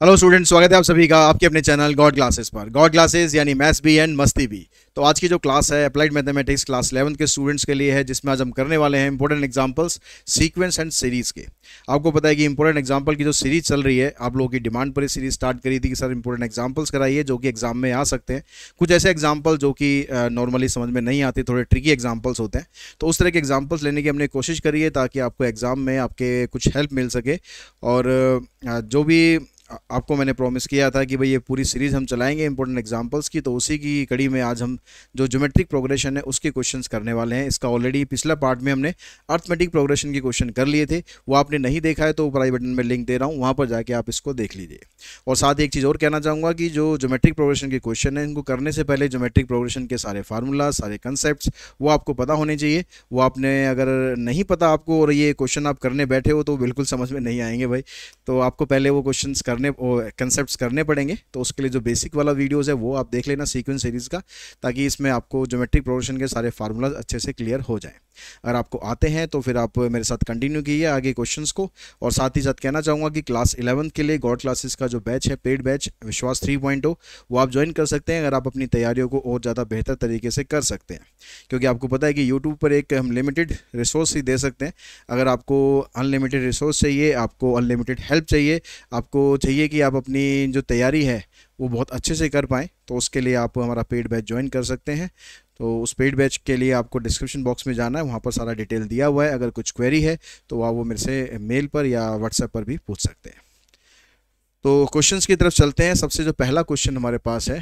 Hello student, स्वागत है आप सभी का आपके अपने चैनल गॉड क्लासेस पर। गॉड क्लासेस यानी मैथ्स भी एंड मस्ती भी। तो आज की जो क्लास है अप्लाइड मैथमेटिक्स क्लास 11th के स्टूडेंट्स के लिए है, जिसमें आज हम करने वाले हैं important examples sequence and series के। आपको पता है कि इंपॉर्टेंट एग्जांपल की जो सीरीज चल रही है, आप लोगों की डिमांड पर ये सीरीज स्टार्ट करी थी कि सर इंपॉर्टेंट एग्जाम्पल्स कराइए जो कि एग्जाम में आ सकते हैं। कुछ ऐसे एग्जाम्पल जो कि नॉर्मली समझ में नहीं आते, थोड़े ट्रिकी एग्जाम्पल्स होते हैं। तो उस तरह के एग्जाम्पल्स लेने की हमने कोशिश करी है ताकि आपको एग्जाम में आपके कुछ हेल्प मिल सके। और जो भी आपको मैंने प्रॉमिस किया था कि भाई ये पूरी सीरीज हम चलाएंगे इंपॉर्टेंट एग्जांपल्स की, तो उसी की कड़ी में आज हम जो ज्योमेट्रिक प्रोग्रेशन है उसके क्वेश्चंस करने वाले हैं। इसका ऑलरेडी पिछला पार्ट में हमने अर्थमेटिक प्रोग्रेशन के क्वेश्चन कर लिए थे, वो आपने नहीं देखा है तो ऊपर आई बटन में लिंक दे रहा हूँ, वहाँ पर जाके आप इसको देख लीजिए। और साथ ही एक चीज़ और कहना चाहूँगा कि जो ज्योमेट्रिक प्रोग्रेशन के क्वेश्चन है, इनको करने से पहले ज्योमेट्रिक प्रोग्रेशन के सारे फार्मूला, सारे कंसेप्ट वो आपको पता होने चाहिए। वो आपने अगर नहीं पता आपको और ये क्वेश्चन आप करने बैठे हो तो बिल्कुल समझ में नहीं आएंगे भाई। तो आपको पहले वो क्वेश्चंस करने, कंसेप्ट्स करने पड़ेंगे। तो उसके लिए जो बेसिक वाला वीडियोस है वो आप देख लेना सीक्वेंस सीरीज़ का, ताकि इसमें आपको ज्योमेट्रिक प्रोग्रेशन के सारे फार्मूलाज अच्छे से क्लियर हो जाएं। अगर आपको आते हैं तो फिर आप मेरे साथ कंटिन्यू कीजिए आगे क्वेश्चंस को। और साथ ही साथ कहना चाहूँगा कि क्लास 11 के लिए गॉड क्लासेस का जो बैच है, पेड बैच विश्वास 3.0, वो आप ज्वाइन कर सकते हैं अगर आप अपनी तैयारियों को और ज़्यादा बेहतर तरीके से कर सकते हैं। क्योंकि आपको पता है कि यूट्यूब पर एक हम लिमिटेड रिसोर्स ही दे सकते हैं। अगर आपको अनलिमिटेड रिसोर्स चाहिए, आपको अनलिमिटेड हेल्प चाहिए, आपको चाहिए कि आप अपनी जो तैयारी है वो बहुत अच्छे से कर पाएँ, तो उसके लिए आप हमारा पेड बैच ज्वाइन कर सकते हैं। तो उस पेड बैच के लिए आपको डिस्क्रिप्शन बॉक्स में जाना है, वहाँ पर सारा डिटेल दिया हुआ है। अगर कुछ क्वेरी है तो आप वो मेरे से मेल पर या व्हाट्सएप पर भी पूछ सकते हैं। तो क्वेश्चंस की तरफ चलते हैं। सबसे जो पहला क्वेश्चन हमारे पास है,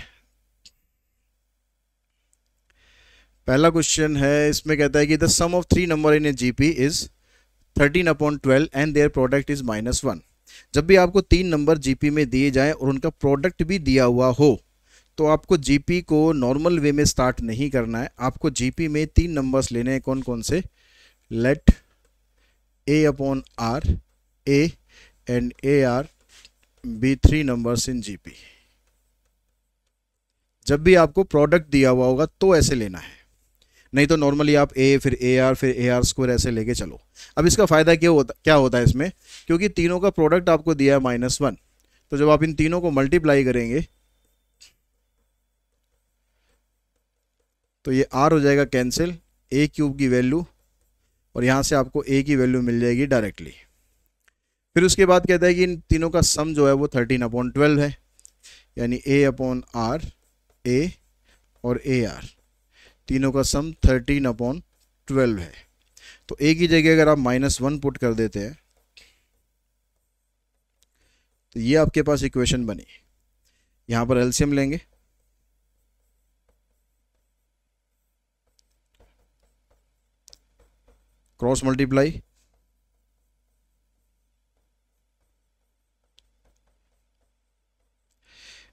पहला क्वेश्चन है, इसमें कहता है कि the sum of three number in a GP is 13/12 and their product is -1। जब भी आपको तीन नंबर जीपी में दिए जाएं और उनका प्रोडक्ट भी दिया हुआ हो, तो आपको जीपी को नॉर्मल वे में स्टार्ट नहीं करना है। आपको जीपी में तीन नंबर्स लेने हैं। कौन कौन से? Let A/R A and AR be three numbers in GP. जब भी आपको प्रोडक्ट दिया हुआ होगा तो ऐसे लेना है, नहीं तो नॉर्मली आप A फिर AR फिर AR² ऐसे लेके चलो। अब इसका फ़ायदा क्या होता है इसमें, क्योंकि तीनों का प्रोडक्ट आपको दिया है -1, तो जब आप इन तीनों को मल्टीप्लाई करेंगे तो ये R हो जाएगा कैंसिल, A³ की वैल्यू, और यहाँ से आपको A की वैल्यू मिल जाएगी डायरेक्टली। फिर उसके बाद कहता है कि इन तीनों का सम जो है वो 13/12 है, यानी A/R A और AR, तीनों का सम 13/12 है। तो A की जगह अगर आप -1 पुट कर देते हैं तो ये आपके पास इक्वेशन बनी। यहाँ पर एलसीएम लेंगे, क्रॉस मल्टीप्लाई,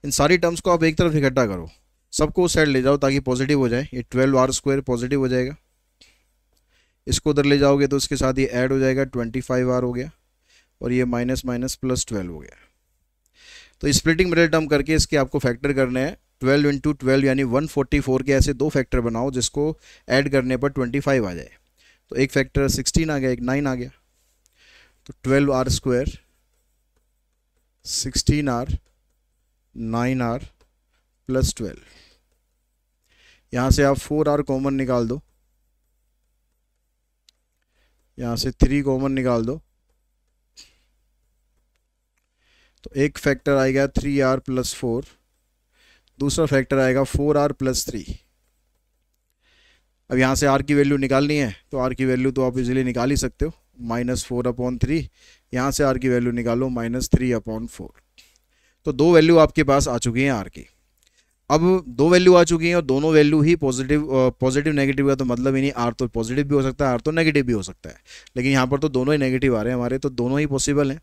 इन सारी टर्म्स को आप एक तरफ इकट्ठा करो, सबको उस साइड ले जाओ ताकि पॉजिटिव हो जाए। ये 12R² पॉजिटिव हो जाएगा, इसको उधर ले जाओगे तो उसके साथ ये ऐड हो जाएगा, 25R हो गया, और ये माइनस माइनस +12 हो गया। तो स्प्लिटिंग मिडिल टर्म करके इसके आपको फैक्टर करने हैं। 12 × 12 यानी 144 के ऐसे दो फैक्टर बनाओ जिसको ऐड करने पर 25 आ जाए। तो एक फैक्टर 16 आ गया, एक 9 आ गया। तो 12R², 16R, 9R +12। यहाँ से आप 4R कॉमन निकाल दो, यहाँ से 3 कॉमन निकाल दो, तो एक फैक्टर आएगा 3R + 4, दूसरा फैक्टर आएगा 4R + 3। अब यहाँ से R की वैल्यू निकालनी है, तो R की वैल्यू तो आप इजीली निकाल ही सकते हो, -4/3। यहाँ से R की वैल्यू निकालो -3/4। तो दो वैल्यू आपके पास आ चुकी हैं R की। अब दो वैल्यू आ चुकी हैं और दोनों वैल्यू ही पॉजिटिव नेगेटिव का तो मतलब ही नहीं। R तो पॉजिटिव भी हो सकता है, R तो नेगेटिव भी हो सकता है, लेकिन यहाँ पर तो दोनों ही नेगेटिव आ रहे हैं हमारे, तो दोनों ही पॉसिबल हैं।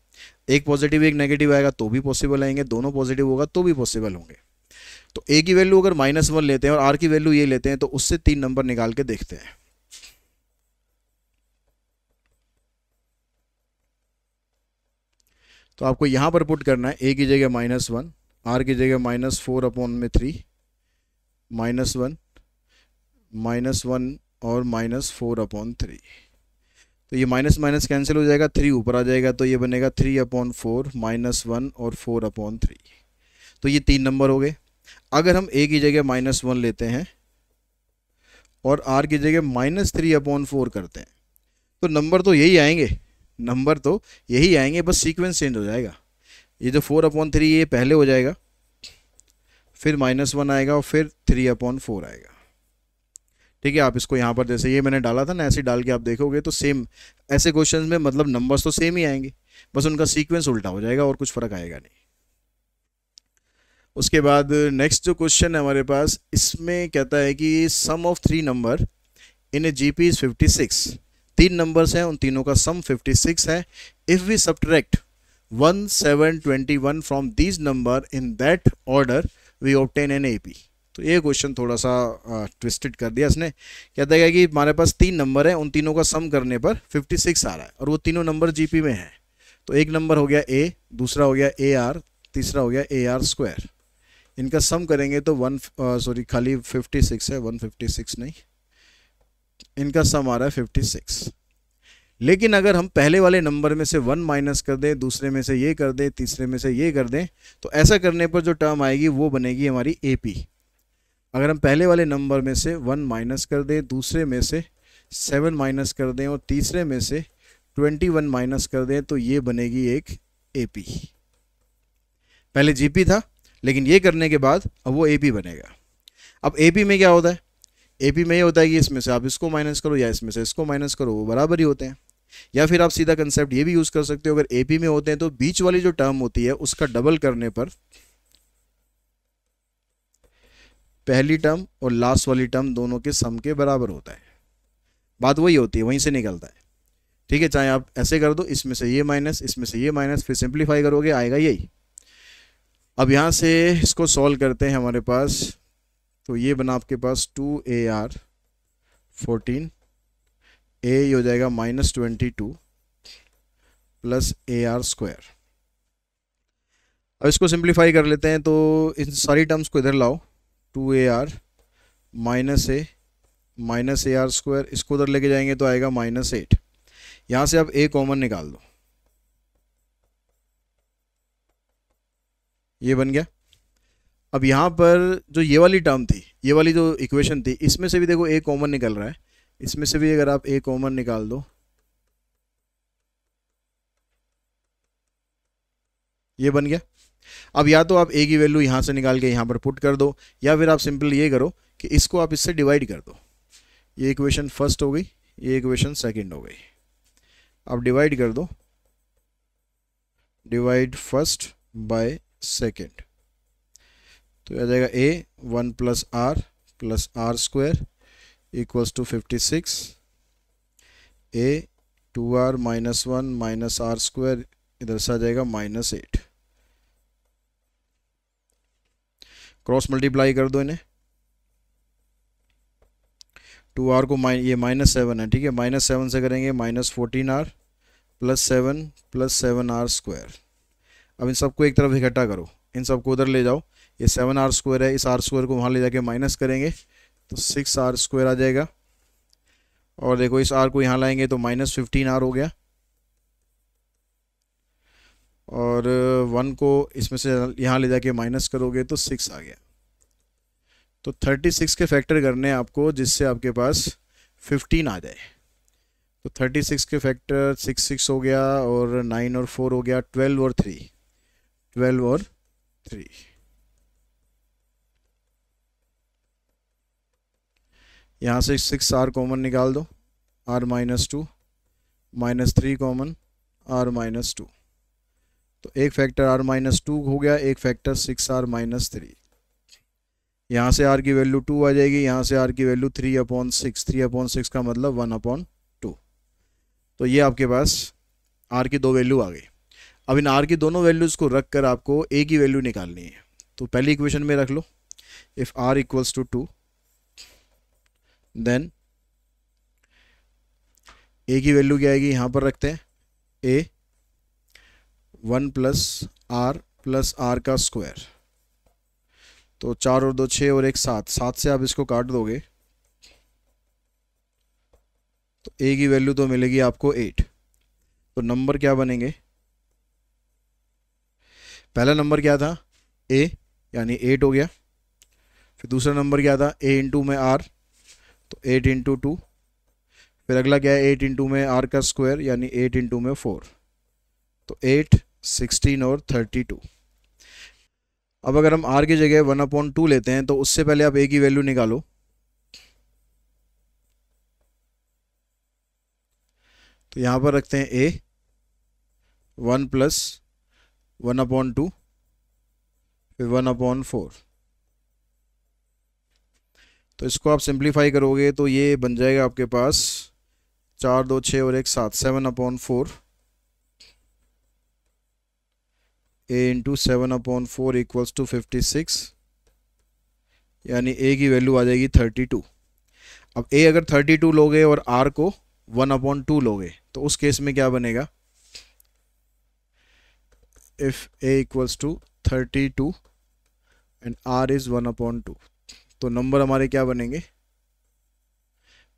एक पॉजिटिव एक नेगेटिव आएगा तो भी पॉसिबल आएंगे, दोनों पॉजिटिव होगा तो भी पॉसिबल होंगे। तो A की वैल्यू अगर -1 लेते हैं और R की वैल्यू ये लेते हैं, तो उससे 3 नंबर निकाल के देखते हैं। तो आपको यहाँ पर पुट करना है, A की जगह -1, R की जगह -4/3, -1 -1 और -4/3। तो ये माइनस माइनस कैंसिल हो जाएगा, 3 ऊपर आ जाएगा, तो ये बनेगा 3/4 -1 और 4/3। तो ये 3 नंबर हो गए। अगर हम a की जगह -1 लेते हैं और r की जगह -3/4 करते हैं तो नंबर तो यही आएंगे, नंबर तो यही आएंगे, बस सीक्वेंस चेंज हो जाएगा। ये जो 4/3 ये पहले हो जाएगा, फिर -1 आएगा और फिर 3/4 आएगा। ठीक है, आप इसको यहाँ पर जैसे ये मैंने डाला था ना, ऐसे डाल के आप देखोगे तो सेम ऐसे क्वेश्चंस में मतलब नंबर्स तो सेम ही आएंगे, बस उनका सीक्वेंस उल्टा हो जाएगा और कुछ फर्क आएगा नहीं। उसके बाद नेक्स्ट जो क्वेश्चन है हमारे पास, इसमें कहता है कि sum of 3 number in a GP is 56। 3 numbers हैं, उन तीनों का सम 56 है। If we subtract 1, 7, 21 from these number in that order we obtain an AP. तो ये क्वेश्चन थोड़ा सा ट्विस्टेड कर दिया इसने। कहता है कि हमारे पास 3 नंबर है, उन तीनों का सम करने पर 56 आ रहा है और वो तीनों नंबर जीपी में हैं। तो एक नंबर हो गया ए, दूसरा हो गया ए आर, तीसरा हो गया ए आर स्क्वायर। इनका सम करेंगे तो खाली 56 है, 156 नहीं, इनका सम आ रहा है 56। लेकिन अगर हम पहले वाले नंबर में से 1 माइनस कर दें, दूसरे में से ये कर दें, तीसरे में से ये कर दें, तो ऐसा करने पर जो टर्म आएगी वो बनेगी हमारी एपी। अगर हम पहले वाले नंबर में से 1 माइनस कर दें, दूसरे में से 7 माइनस कर दें और तीसरे में से 21 माइनस कर दें, तो ये बनेगी एक एपी। पहले जीपी था, लेकिन ये करने के बाद अब वो एपी बनेगा। अब एपी में क्या होता है, एपी में ये होता है कि इसमें से आप इसको माइनस करो या इसमें से इसको माइनस करो, वो बराबर ही होते हैं। या फिर आप सीधा कंसेप्ट ये भी यूज़ कर सकते हो, अगर एपी में होते हैं तो बीच वाली जो टर्म होती है उसका डबल करने पर पहली टर्म और लास्ट वाली टर्म दोनों के सम के बराबर होता है। बात वही होती है, वहीं से निकलता है। ठीक है, चाहे आप ऐसे कर दो, इसमें से ये माइनस, इसमें से ये माइनस, फिर सिंप्लीफाई करोगे आएगा यही। अब यहाँ से इसको सॉल्व करते हैं हमारे पास, तो ये बना आपके पास 2AR 14, ए हो जाएगा -22 प्लस AR स्क्वायर। अब इसको सिंप्लीफाई कर लेते हैं, तो इन सारी टर्म्स को इधर लाओ, 2AR माइनस AR स्क्वायर, इसको उधर लेके जाएंगे तो आएगा -8। यहाँ से आप a कॉमन निकाल दो, ये बन गया। अब यहाँ पर जो ये वाली टर्म थी, ये वाली जो इक्वेशन थी, इसमें से भी देखो a कॉमन निकल रहा है, इसमें से भी अगर आप a कॉमन निकाल दो, ये बन गया। अब या तो आप a की वैल्यू यहाँ से निकाल के यहाँ पर पुट कर दो, या फिर आप सिंपल ये करो कि इसको आप इससे डिवाइड कर दो। ये इक्वेशन फर्स्ट हो गई, ये इक्वेशन सेकंड हो गई। अब डिवाइड कर दो, डिवाइड फर्स्ट बाय सेकंड, तो आ जाएगा a 1 + r square equals to 56, a 2r - 1 - r square, इधर से आ जाएगा -8। क्रॉस मल्टीप्लाई कर दो इन्हें, 2r को ये -7 है, ठीक है, -7 से करेंगे -14r + 7r स्क्वायर। अब इन सबको एक तरफ इकट्ठा करो, इन सबको उधर ले जाओ, ये 7r स्क्वायर है, इस r स्क्वायर को वहाँ ले जाके माइनस करेंगे तो 6r स्क्वायर आ जाएगा। और देखो इस r को यहाँ लाएंगे तो -15r हो गया, और 1 को इसमें से यहाँ ले जाके माइनस करोगे तो 6 आ गया। तो 36 के फैक्टर करने हैं आपको, जिससे आपके पास 15 आ जाए। तो 36 के फैक्टर 6 हो गया, और 9 और 4 हो गया, 12 और 3। यहाँ से 6r कॉमन निकाल दो, r -2 -3 कॉमन, r -2, तो एक फैक्टर r -2 हो गया, एक फैक्टर 6r -3। यहाँ से r की वैल्यू 2 आ जाएगी, यहाँ से r की वैल्यू 3/6, 3/6 का मतलब 1/2। तो ये आपके पास r की 2 वैल्यू आ गई। अब इन r की दोनों वैल्यूज़ को रख कर आपको a की वैल्यू निकालनी है। तो पहली इक्वेशन में रख लो, if r equals to 2, then a की वैल्यू क्या आएगी, यहाँ पर रखते हैं a 1 + r का स्क्वायर, तो 4 और 2 6 और 1 7, 7 से आप इसको काट दोगे तो ए की वैल्यू तो मिलेगी आपको 8। तो नंबर क्या बनेंगे, पहला नंबर क्या था ए, यानी 8 हो गया। फिर दूसरा नंबर क्या था ए इंटू में आर, तो 8 इंटू 2। फिर अगला क्या है 8 इंटू में आर का स्क्वायर, यानी 8 इंटू में 4, तो 8, 16 और 32। अब अगर हम आर की जगह 1/2 लेते हैं तो उससे पहले आप ए की वैल्यू निकालो। तो यहाँ पर रखते हैं ए 1 प्लस 1/2, फिर 1/4। तो इसको आप सिंप्लीफाई करोगे तो ये बन जाएगा आपके पास 4 2 6 और 1 7, 7/4 ए इंटू 7/4 इक्वल्स टू 56, यानी ए की वैल्यू आ जाएगी 32। अब ए अगर 32 लोगे और आर को 1/2 लोगे तो उस केस में क्या बनेगा, इफ ए इक्वल्स टू 32 एंड आर इज 1/2, तो नंबर हमारे क्या बनेंगे,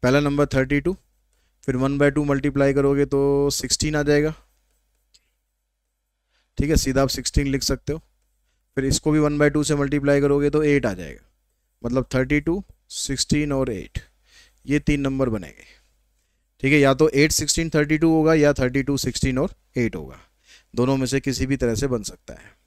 पहला नंबर 32, फिर 1/2 मल्टीप्लाई करोगे तो 16 आ जाएगा। ठीक है, सीधा आप 16 लिख सकते हो। फिर इसको भी 1/2 से मल्टीप्लाई करोगे तो 8 आ जाएगा। मतलब 32, 16 और 8, ये 3 नंबर बनेंगे। ठीक है, या तो 8 16 32 होगा या 32 16 और 8 होगा, दोनों में से किसी भी तरह से बन सकता है।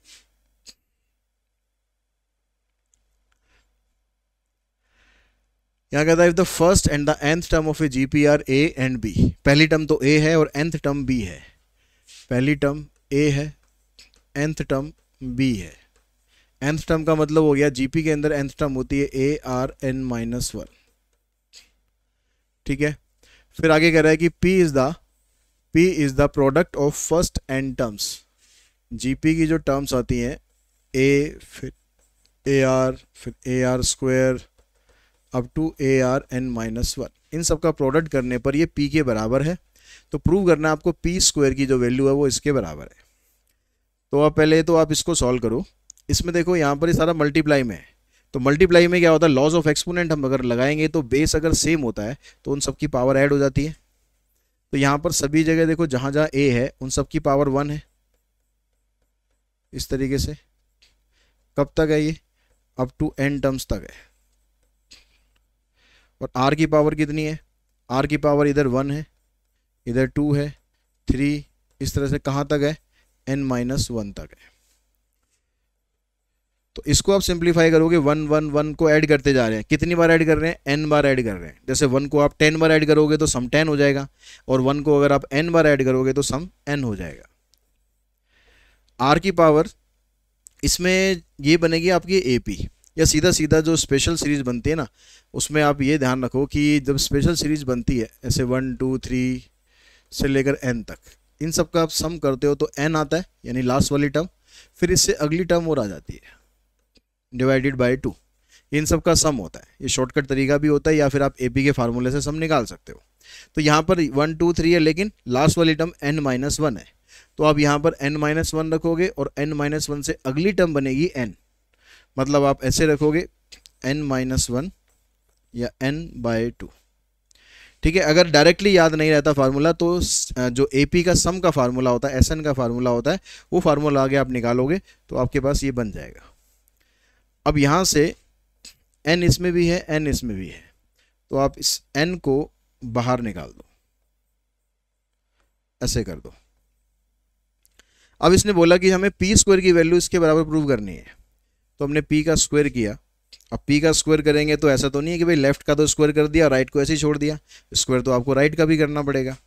यहाँ कहता है if the first and the nth term of a GP are A and B, पहली टर्म तो ए है और nth टर्म बी है। पहली टर्म ए है, nth टर्म बी है। nth टर्म का मतलब हो गया जीपी के अंदर nth टर्म होती है ए आर एन माइनस 1। ठीक है, फिर आगे कह रहा है कि P is the product of first N terms. GP की जो टर्म्स आती हैं ए, फिर ए आर, फिर A R square up to A R N minus 1, इन सब का प्रोडक्ट करने पर ये P के बराबर है। तो प्रूव करना है आपको P स्क्वायर की जो वैल्यू है वो इसके बराबर है। तो अब पहले तो आप इसको सॉल्व करो। इसमें देखो यहाँ पर ये सारा मल्टीप्लाई में है, तो मल्टीप्लाई में क्या होता है, लॉज ऑफ एक्सपोनेंट हम अगर लगाएंगे तो बेस अगर सेम होता है तो उन सब की पावर ऐड हो जाती है। तो यहाँ पर सभी जगह देखो जहाँ जहाँ ए है उन सब की पावर 1 है, इस तरीके से। कब तक है ये, अप टू n टर्म्स तक है। और r की पावर कितनी है, r की पावर इधर 1 है, इधर 2 है, 3, इस तरह से कहाँ तक है, n-1 तक है। तो इसको आप सिंप्लीफाई करोगे, 1 1 1 को ऐड करते जा रहे हैं। कितनी बार ऐड कर रहे हैं, n बार ऐड कर रहे हैं। जैसे 1 को आप 10 बार ऐड करोगे तो सम 10 हो जाएगा, और 1 को अगर आप n बार ऐड करोगे तो सम n हो जाएगा। r की पावर इसमें ये बनेगी आपकी AP, या सीधा सीधा जो स्पेशल सीरीज बनती है ना, उसमें आप ये ध्यान रखो कि जब स्पेशल सीरीज बनती है ऐसे 1 2 3 से लेकर n तक, इन सब का आप सम करते हो तो n आता है, यानी लास्ट वाली टर्म, फिर इससे अगली टर्म और आ जाती है डिवाइडेड बाय 2, इन सब का सम होता है। ये शॉर्टकट तरीका भी होता है, या फिर आप AP के फार्मूले से सम निकाल सकते हो। तो यहाँ पर 1 2 3 है, लेकिन लास्ट वाली टर्म n-1 है, तो आप यहाँ पर n-1 रखोगे और n-1 से अगली टर्म बनेगी n। मतलब आप ऐसे रखोगे n-1 या n/2। ठीक है, अगर डायरेक्टली याद नहीं रहता फार्मूला तो जो AP का सम का फार्मूला होता है, SN का फार्मूला होता है, वो फार्मूला आगे आप निकालोगे तो आपके पास ये बन जाएगा। अब यहाँ से n इसमें भी है, n इसमें भी है, तो आप इस n को बाहर निकाल दो, ऐसे कर दो। अब इसने बोला कि हमें P स्क्वायर की वैल्यू इसके बराबर प्रूव करनी है, तो हमने P का स्क्वायर किया। अब P का स्क्वायर करेंगे तो ऐसा तो नहीं है कि भाई लेफ्ट का तो स्क्वायर कर दिया, राइट को ऐसे ही छोड़ दिया, स्क्वायर तो आपको राइट का भी करना पड़ेगा।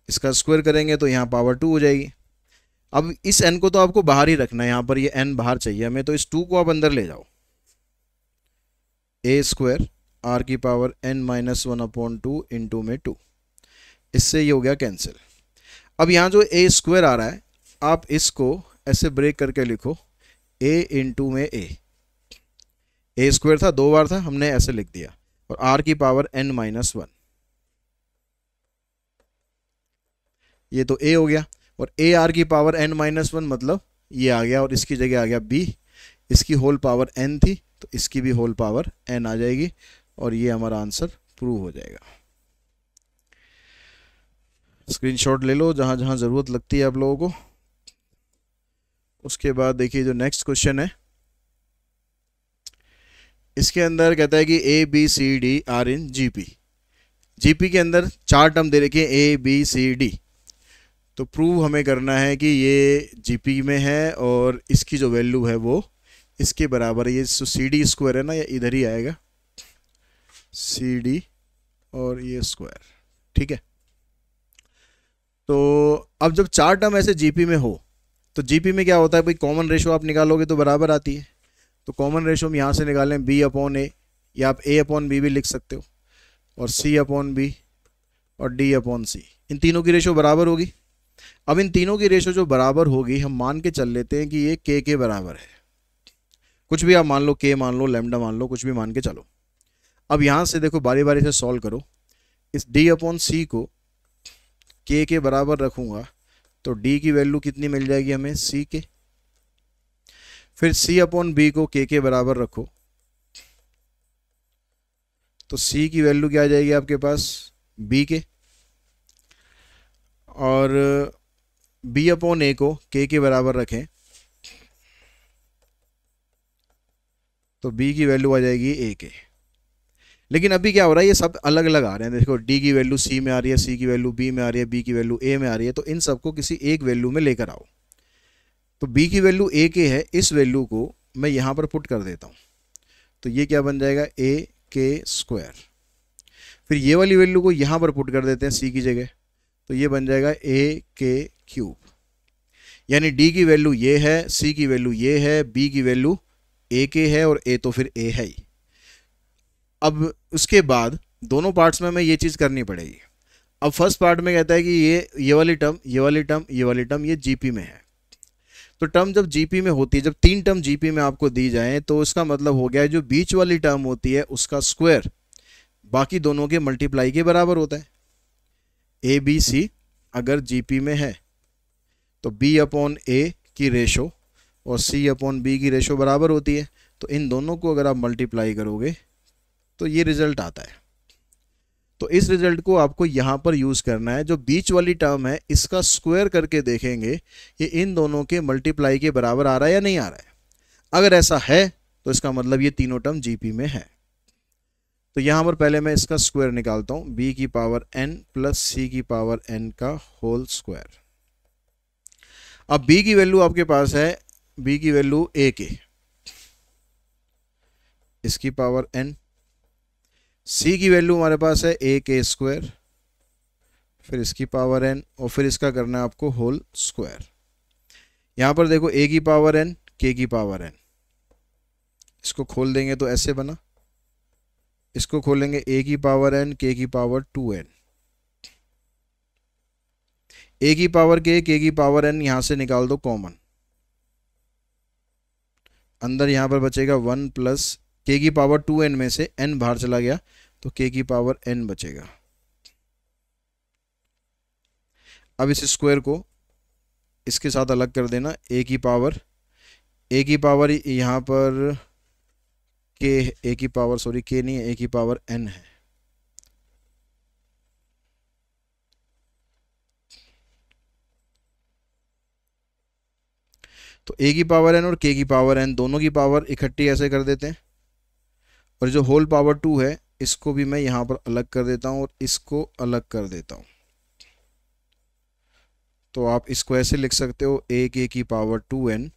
इसका स्क्वायर करेंगे तो यहाँ पावर 2 हो जाएगी। अब इस n को तो आपको बाहर ही रखना है, यहाँ पर ये n बाहर चाहिए हमें, तो इस 2 को आप अंदर ले जाओ। a स्क्वायर r की पावर n-1/2 इंटू में 2, इससे ये हो गया कैंसिल। अब यहाँ जो a स्क्वायर आ रहा है, आप इसको ऐसे ब्रेक करके लिखो a इंटू में a स्क्वायर था 2 बार था, हमने ऐसे लिख दिया, और r की पावर n-1, ये तो a हो गया, और a r की पावर n-1 मतलब ये आ गया, और इसकी जगह आ गया b इसकी होल पावर n थी, तो इसकी भी होल पावर n आ जाएगी और ये हमारा आंसर प्रूव हो जाएगा। स्क्रीनशॉट ले लो जहां जहां ज़रूरत लगती है आप लोगों को। उसके बाद देखिए जो नेक्स्ट क्वेश्चन है, इसके अंदर कहता है कि A B C D are in GP. GP के अंदर 4 टर्म दे रखे हैं ए बी सी डी, तो प्रूव हमें करना है कि ये जीपी में है और इसकी जो वैल्यू है वो इसके बराबर है। ये जो सी डी स्क्वायर है ना, ये इधर ही आएगा, सी डी और ये स्क्वायर, ठीक है। तो अब जब 4 टर्म ऐसे जीपी में हो, तो जीपी में क्या होता है भाई, कॉमन रेशो आप निकालोगे तो बराबर आती है। तो कॉमन रेशो हम यहाँ से निकालें बी अपॉन ए, या आप ए अपॉन बी भी लिख सकते हो, और सी अपॉन बी और डी अपॉन सी, इन तीनों की रेशो बराबर होगी। अब इन तीनों की रेशो जो बराबर होगी, हम मान के चल लेते हैं कि ये के बराबर है। कुछ भी आप मान लो, के मान लो, लैम्डा मान लो, कुछ भी मान के चलो। अब यहाँ से देखो बारी बारी से सॉल्व करो। इस डी अपॉन सी को के बराबर रखूँगा तो डी की वैल्यू कितनी मिल जाएगी हमें, सी के। फिर सी अपॉन बी को के बराबर रखो तो सी की वैल्यू क्या आ जाएगी आपके पास, बी के। और बी अपॉन ए को के बराबर रखें तो बी की वैल्यू आ जाएगी ए के। लेकिन अभी क्या हो रहा है, ये सब अलग अलग आ रहे हैं। देखो डी की वैल्यू सी में आ रही है, सी की वैल्यू बी में आ रही है, बी की वैल्यू ए में आ रही है, तो इन सबको किसी एक वैल्यू में लेकर आओ। तो बी की वैल्यू ए के है, इस वैल्यू को मैं यहाँ पर पुट कर देता हूँ, तो ये क्या बन जाएगा, ए के स्क्वायर। फिर ये वाली वैल्यू को यहाँ पर पुट कर देते हैं सी की जगह, तो ये बन जाएगा ए के क्यूब। यानी डी की वैल्यू ये है, सी की वैल्यू ये है, बी की वैल्यू ए के है और ए तो फिर ए है ही। अब उसके बाद दोनों पार्ट्स में हमें ये चीज़ करनी पड़ेगी। अब फर्स्ट पार्ट में कहता है कि ये वाली टर्म, ये वाली टर्म, ये वाली टर्म ये जीपी में है। तो टर्म जब जीपी में होती है, जब 3 टर्म जीपी में आपको दी जाए, तो इसका मतलब हो गया जो बीच वाली टर्म होती है उसका स्क्वायर बाकी दोनों के मल्टीप्लाई के बराबर होता है। ए बी सी अगर जीपी में है तो बी अपॉन ए की रेशो और सी अपॉन बी की रेशो बराबर होती है। तो इन दोनों को अगर आप मल्टीप्लाई करोगे तो ये रिजल्ट आता है। तो इस रिजल्ट को आपको यहाँ पर यूज़ करना है। जो बीच वाली टर्म है इसका स्क्वायर करके देखेंगे ये इन दोनों के मल्टीप्लाई के बराबर आ रहा है या नहीं आ रहा है। अगर ऐसा है तो इसका मतलब ये तीनों टर्म जीपी में है। तो यहाँ पर पहले मैं इसका स्क्वायर निकालता हूँ, बी की पावर n प्लस सी की पावर n का होल स्क्वायर। अब b की वैल्यू आपके पास है, b की वैल्यू a के, इसकी पावर n, c की वैल्यू हमारे पास है a के स्क्वायर, फिर इसकी पावर n और फिर इसका करना है आपको होल स्क्वायर। यहाँ पर देखो a की पावर n, k की पावर n, इसको खोल देंगे तो ऐसे बना, इसको खोलेंगे a की पावर n, k की पावर 2n, a की पावर k, k की पावर n यहाँ से निकाल दो कॉमन, अंदर यहाँ पर बचेगा 1 प्लस k की पावर 2n में से n बाहर चला गया तो k की पावर n बचेगा। अब इस स्क्वायर को इसके साथ अलग कर देना, a की पावर यहाँ पर k, a की पावर सॉरी k नहीं है, a की पावर n है। तो a की पावर n और k की पावर n दोनों की पावर इकट्ठी ऐसे कर देते हैं, और जो होल पावर 2 है इसको भी मैं यहाँ पर अलग कर देता हूँ और इसको अलग कर देता हूँ। तो आप इसको ऐसे लिख सकते हो, a k की पावर 2n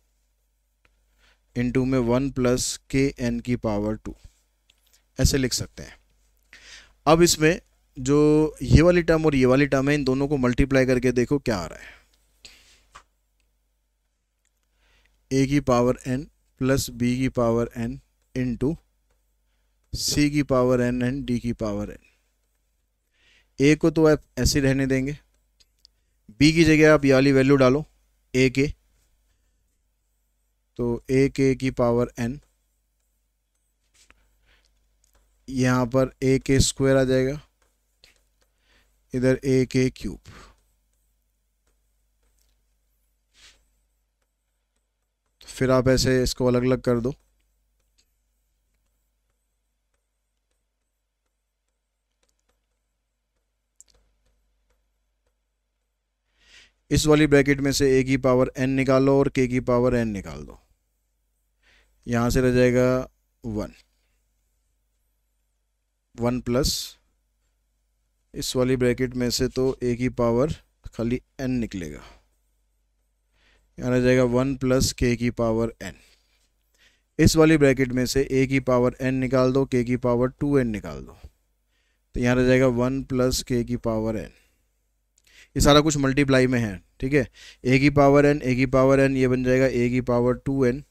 इंटू में 1 प्लस के एन की पावर 2, ऐसे लिख सकते हैं। अब इसमें जो ये वाली टर्म और ये वाली टर्म है, इन दोनों को मल्टीप्लाई करके देखो क्या आ रहा है, a की पावर n प्लस b की पावर n इंटू c की पावर n एंड d की पावर n। a को तो आप ऐसे रहने देंगे, b की जगह आप ये वाली वैल्यू डालो a के, तो a के की पावर n, यहाँ पर a के स्क्वायर आ जाएगा, इधर a के क्यूब। फिर आप ऐसे इसको अलग अलग कर दो। इस वाली ब्रैकेट में से a की पावर n निकालो और k की पावर n निकाल दो। यहाँ से रह जाएगा 1 प्लस इस वाली ब्रैकेट में से तो a की पावर खाली n निकलेगा। यहाँ रह जाएगा 1 प्लस k की पावर n। इस वाली ब्रैकेट में से a की पावर n निकाल दो, k की पावर 2n निकाल दो, तो यहाँ रह जाएगा 1 प्लस k की पावर n। ये सारा कुछ मल्टीप्लाई में है, ठीक है। a की पावर n, a की पावर n, ये बन जाएगा a की पावर 2n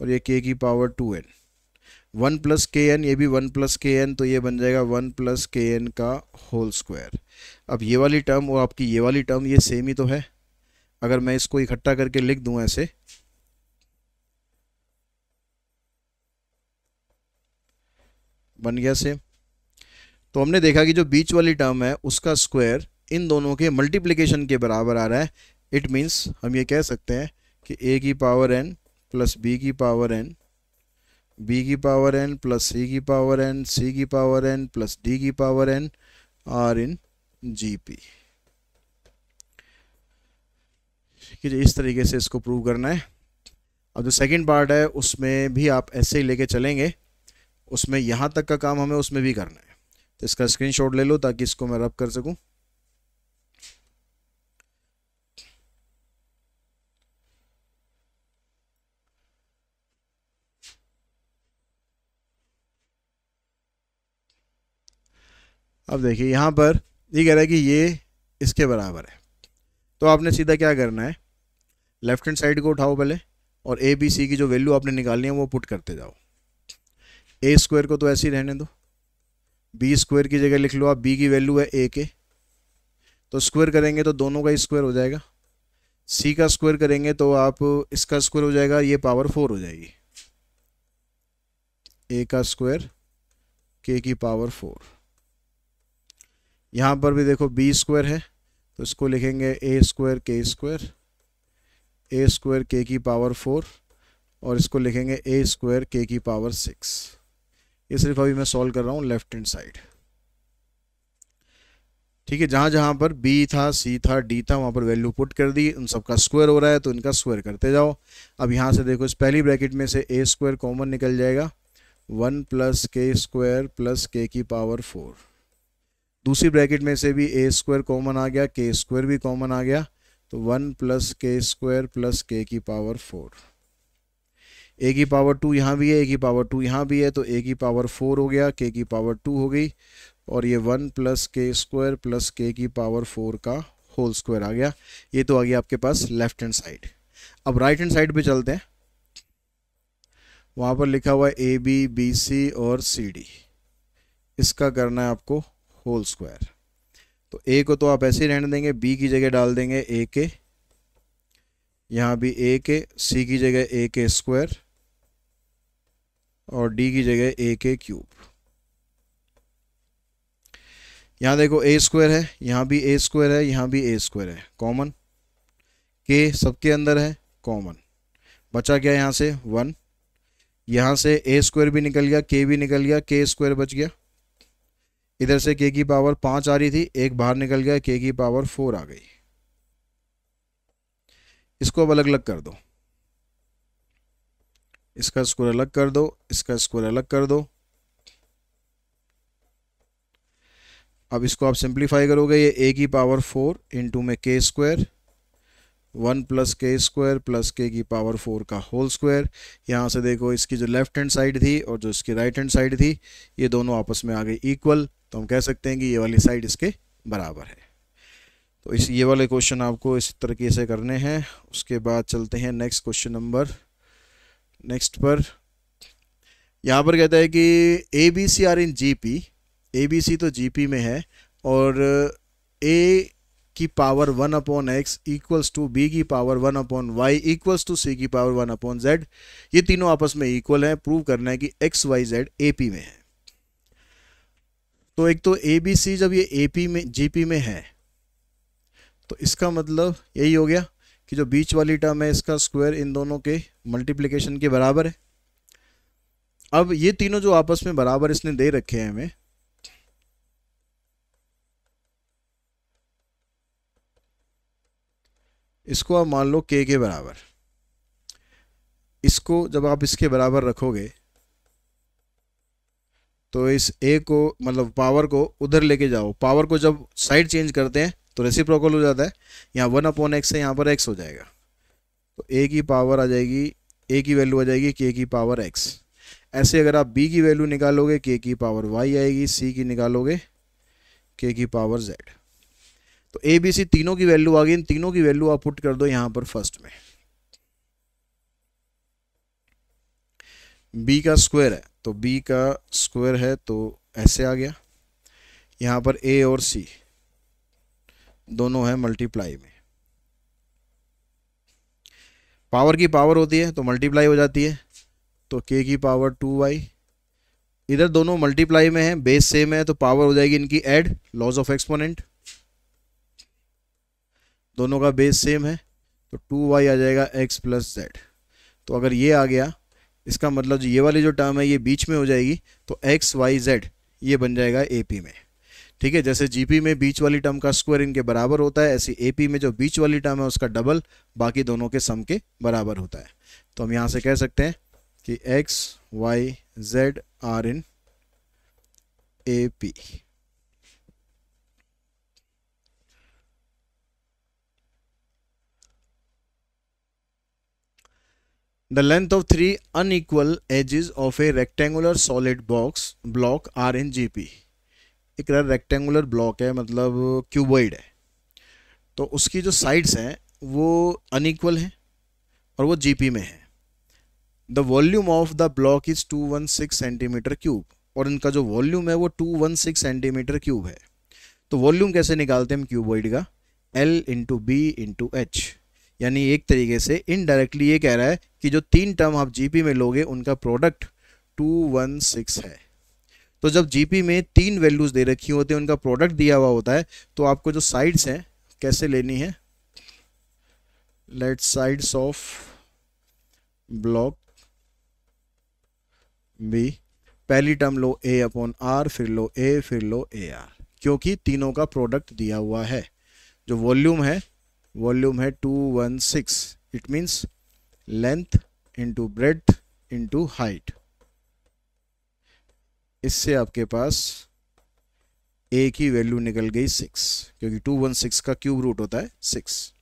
और ये k की पावर 2n। 1 प्लस के एन, ये भी 1 प्लस के एन, तो ये बन जाएगा 1 प्लस के एन का होल स्क्वायर। अब ये वाली टर्म और आपकी ये वाली टर्म ये सेम ही तो है। अगर मैं इसको इकट्ठा करके लिख दूं ऐसे, बन गया सेम। तो हमने देखा कि जो बीच वाली टर्म है उसका स्क्वायर इन दोनों के मल्टीप्लिकेशन के बराबर आ रहा है। इट मीन्स हम ये कह सकते हैं कि a की पावर n प्लस b की पावर n, b की पावर n प्लस c की पावर n, c की पावर n प्लस d की power n are in GP। ठीक है, इस तरीके से इसको प्रूव करना है। अब जो सेकंड पार्ट है उसमें भी आप ऐसे ही लेके चलेंगे, उसमें यहाँ तक का काम हमें उसमें भी करना है। तो इसका स्क्रीनशॉट ले लो ताकि इसको मैं रब कर सकूं। अब देखिए यहाँ पर ये कह रहा है कि ये इसके बराबर है, तो आपने सीधा क्या करना है, लेफ्ट हैंड साइड को उठाओ पहले और ए बी सी की जो वैल्यू आपने निकालनी है वो पुट करते जाओ। ए स्क्वायर को तो ऐसे ही रहने दो, बी स्क्वायर की जगह लिख लो आप, बी की वैल्यू है ए के, तो स्क्वायर करेंगे तो दोनों का स्क्वायर हो जाएगा। सी का स्क्वायर करेंगे तो आप इसका स्क्वायर हो जाएगा, ये पावर 4 हो जाएगी। ए का स्क्वायर के की पावर 4। यहाँ पर भी देखो बी स्क्वायर है तो इसको लिखेंगे ए स्क्वायर के स्क्वायर, ए स्क्वायर के की पावर 4 और इसको लिखेंगे ए स्क्वायर के की पावर 6। ये सिर्फ अभी मैं सॉल्व कर रहा हूँ लेफ्ट हैंड साइड। ठीक है, जहाँ जहाँ पर बी था, सी था, डी था, वहाँ पर वैल्यू पुट कर दी, उन सबका स्क्वायर हो रहा है तो इनका स्क्वायर करते जाओ। अब यहाँ से देखो इस पहली ब्रैकेट में से ए स्क्वायर कॉमन निकल जाएगा, 1 प्लस के स्क्वायर प्लस के की पावर 4। दूसरी ब्रैकेट में से भी ए स्क्वायर कॉमन आ गया, के स्क्वायर भी कॉमन आ गया, तो 1 प्लस के स्क्वायर प्लस के की पावर 4। ए की पावर 2 यहाँ भी है, ए की पावर 2 यहाँ भी है, तो ए की पावर 4 हो गया, के की पावर 2 हो गई और ये 1 प्लस के स्क्वायर प्लस के की पावर 4 का होल स्क्वायर आ गया। ये तो आ गया आपके पास लेफ्ट हैंड साइड। अब राइट हैंड साइड पे चलते हैं, वहाँ पर लिखा हुआ है ए बी, बी सी और सी डी, इसका करना है आपको होल स्क्वायर। तो ए को तो आप ऐसे ही रहने देंगे, बी की जगह डाल देंगे ए के, यहाँ भी ए के, सी की जगह ए के स्क्वायर और डी की जगह ए के क्यूब। यहाँ देखो ए स्क्वायर है, यहाँ भी ए स्क्वायर है, यहाँ भी ए स्क्वायर है, कॉमन, के सबके अंदर है कॉमन, बचा क्या यहाँ से 1, यहाँ से ए स्क्वायर भी निकल गया, के भी निकल गया, के स्क्वायर बच गया, इधर से के की पावर 5 आ रही थी, एक बाहर निकल गया, के की पावर 4 आ गई। इसको अब अलग अलग कर दो, इसका स्क्वायर अलग कर दो, इसका स्क्वायर अलग कर दो। अब इसको आप सिंप्लीफाई करोगे, ये ए की पावर 4 इंटू में के स्क्वायर, 1 प्लस के स्क्वायर प्लस के की पावर 4 का होल स्क्वायर। यहाँ से देखो इसकी जो लेफ्ट हैंड साइड थी और जो इसकी राइट हैंड साइड थी ये दोनों आपस में आ गई इक्वल, तो हम कह सकते हैं कि ये वाली साइड इसके बराबर है। तो इस ये वाले क्वेश्चन आपको इस तरीके से करने हैं। उसके बाद चलते हैं नेक्स्ट क्वेश्चन नंबर नेक्स्ट पर। यहाँ पर कहता है कि A B C are in GP, A B C तो GP में है और ए की power 1/x equals to B की power 1/y equals to C की पावर 1/z, ये तीनों आपस में इक्वल हैं। प्रूव करना है कि XYZ AP में है। तो एक तो ABC जब ये AP में GP में है तो इसका मतलब यही हो गया कि जो बीच वाली टर्म है इसका स्क्वायर इन दोनों के मल्टीप्लिकेशन के बराबर है। अब ये तीनों जो आपस में बराबर इसने दे रखे हैं हमें, इसको आप मान लो k के बराबर। इसको जब आप इसके बराबर रखोगे तो इस a को मतलब पावर को उधर लेके जाओ, पावर को जब साइड चेंज करते हैं तो रेसिप्रोकल हो जाता है, यहाँ 1/x है, यहाँ पर x हो जाएगा, तो a की पावर आ जाएगी, a की वैल्यू आ जाएगी k की पावर x। ऐसे अगर आप b की वैल्यू निकालोगे k की पावर y आएगी, c की निकालोगे k की पावर z। तो a b c तीनों की वैल्यू आ गई, इन तीनों की वैल्यू आप पुट कर दो यहाँ पर फर्स्ट में। b का स्क्वायर है तो b का स्क्वायर है तो ऐसे आ गया, यहाँ पर a और c दोनों है मल्टीप्लाई में, पावर की पावर होती है तो मल्टीप्लाई हो जाती है, तो k की पावर 2y, इधर दोनों मल्टीप्लाई में है, बेस सेम है तो पावर हो जाएगी इनकी ऐड, लॉज ऑफ एक्सपोनेंट, दोनों का बेस सेम है तो 2y आ जाएगा x प्लस z। तो अगर ये आ गया इसका मतलब ये वाली जो टर्म है ये बीच में हो जाएगी, तो x y z ये बन जाएगा AP में। ठीक है, जैसे GP में बीच वाली टर्म का स्क्वायर इनके बराबर होता है, ऐसे AP में जो बीच वाली टर्म है उसका डबल बाकी दोनों के सम के बराबर होता है। तो हम यहाँ से कह सकते हैं कि x y z are in AP। The length of three unequal edges of a rectangular solid block are in GP। एक रेक्टेंगुलर ब्लॉक है मतलब क्यूबॉइड है, तो उसकी जो साइड्स हैं वो अनइक्वल हैं और वो जीपी में है। The volume of the block is 216 centimetre cube, और इनका जो वॉल्यूम है वो 216 सेंटीमीटर क्यूब है। तो वॉल्यूम कैसे निकालते हैं हम क्यूबॉइड का, L into B into H, यानी एक तरीके से इनडायरेक्टली ये कह रहा है कि जो तीन टर्म आप जीपी में लोगे उनका प्रोडक्ट 216 है। तो जब जीपी में तीन वैल्यूज दे रखी होती हैं, उनका प्रोडक्ट दिया हुआ होता है, तो आपको जो साइड्स हैं कैसे लेनी है, let sides of block B, पहली टर्म लो a अपॉन आर, फिर लो a, फिर लो ए आर, क्योंकि तीनों का प्रोडक्ट दिया हुआ है। जो वॉल्यूम है 216, it means length into breadth into height. इससे आपके पास a की वैल्यू निकल गई 6, क्योंकि 216 का क्यूब रूट होता है 6।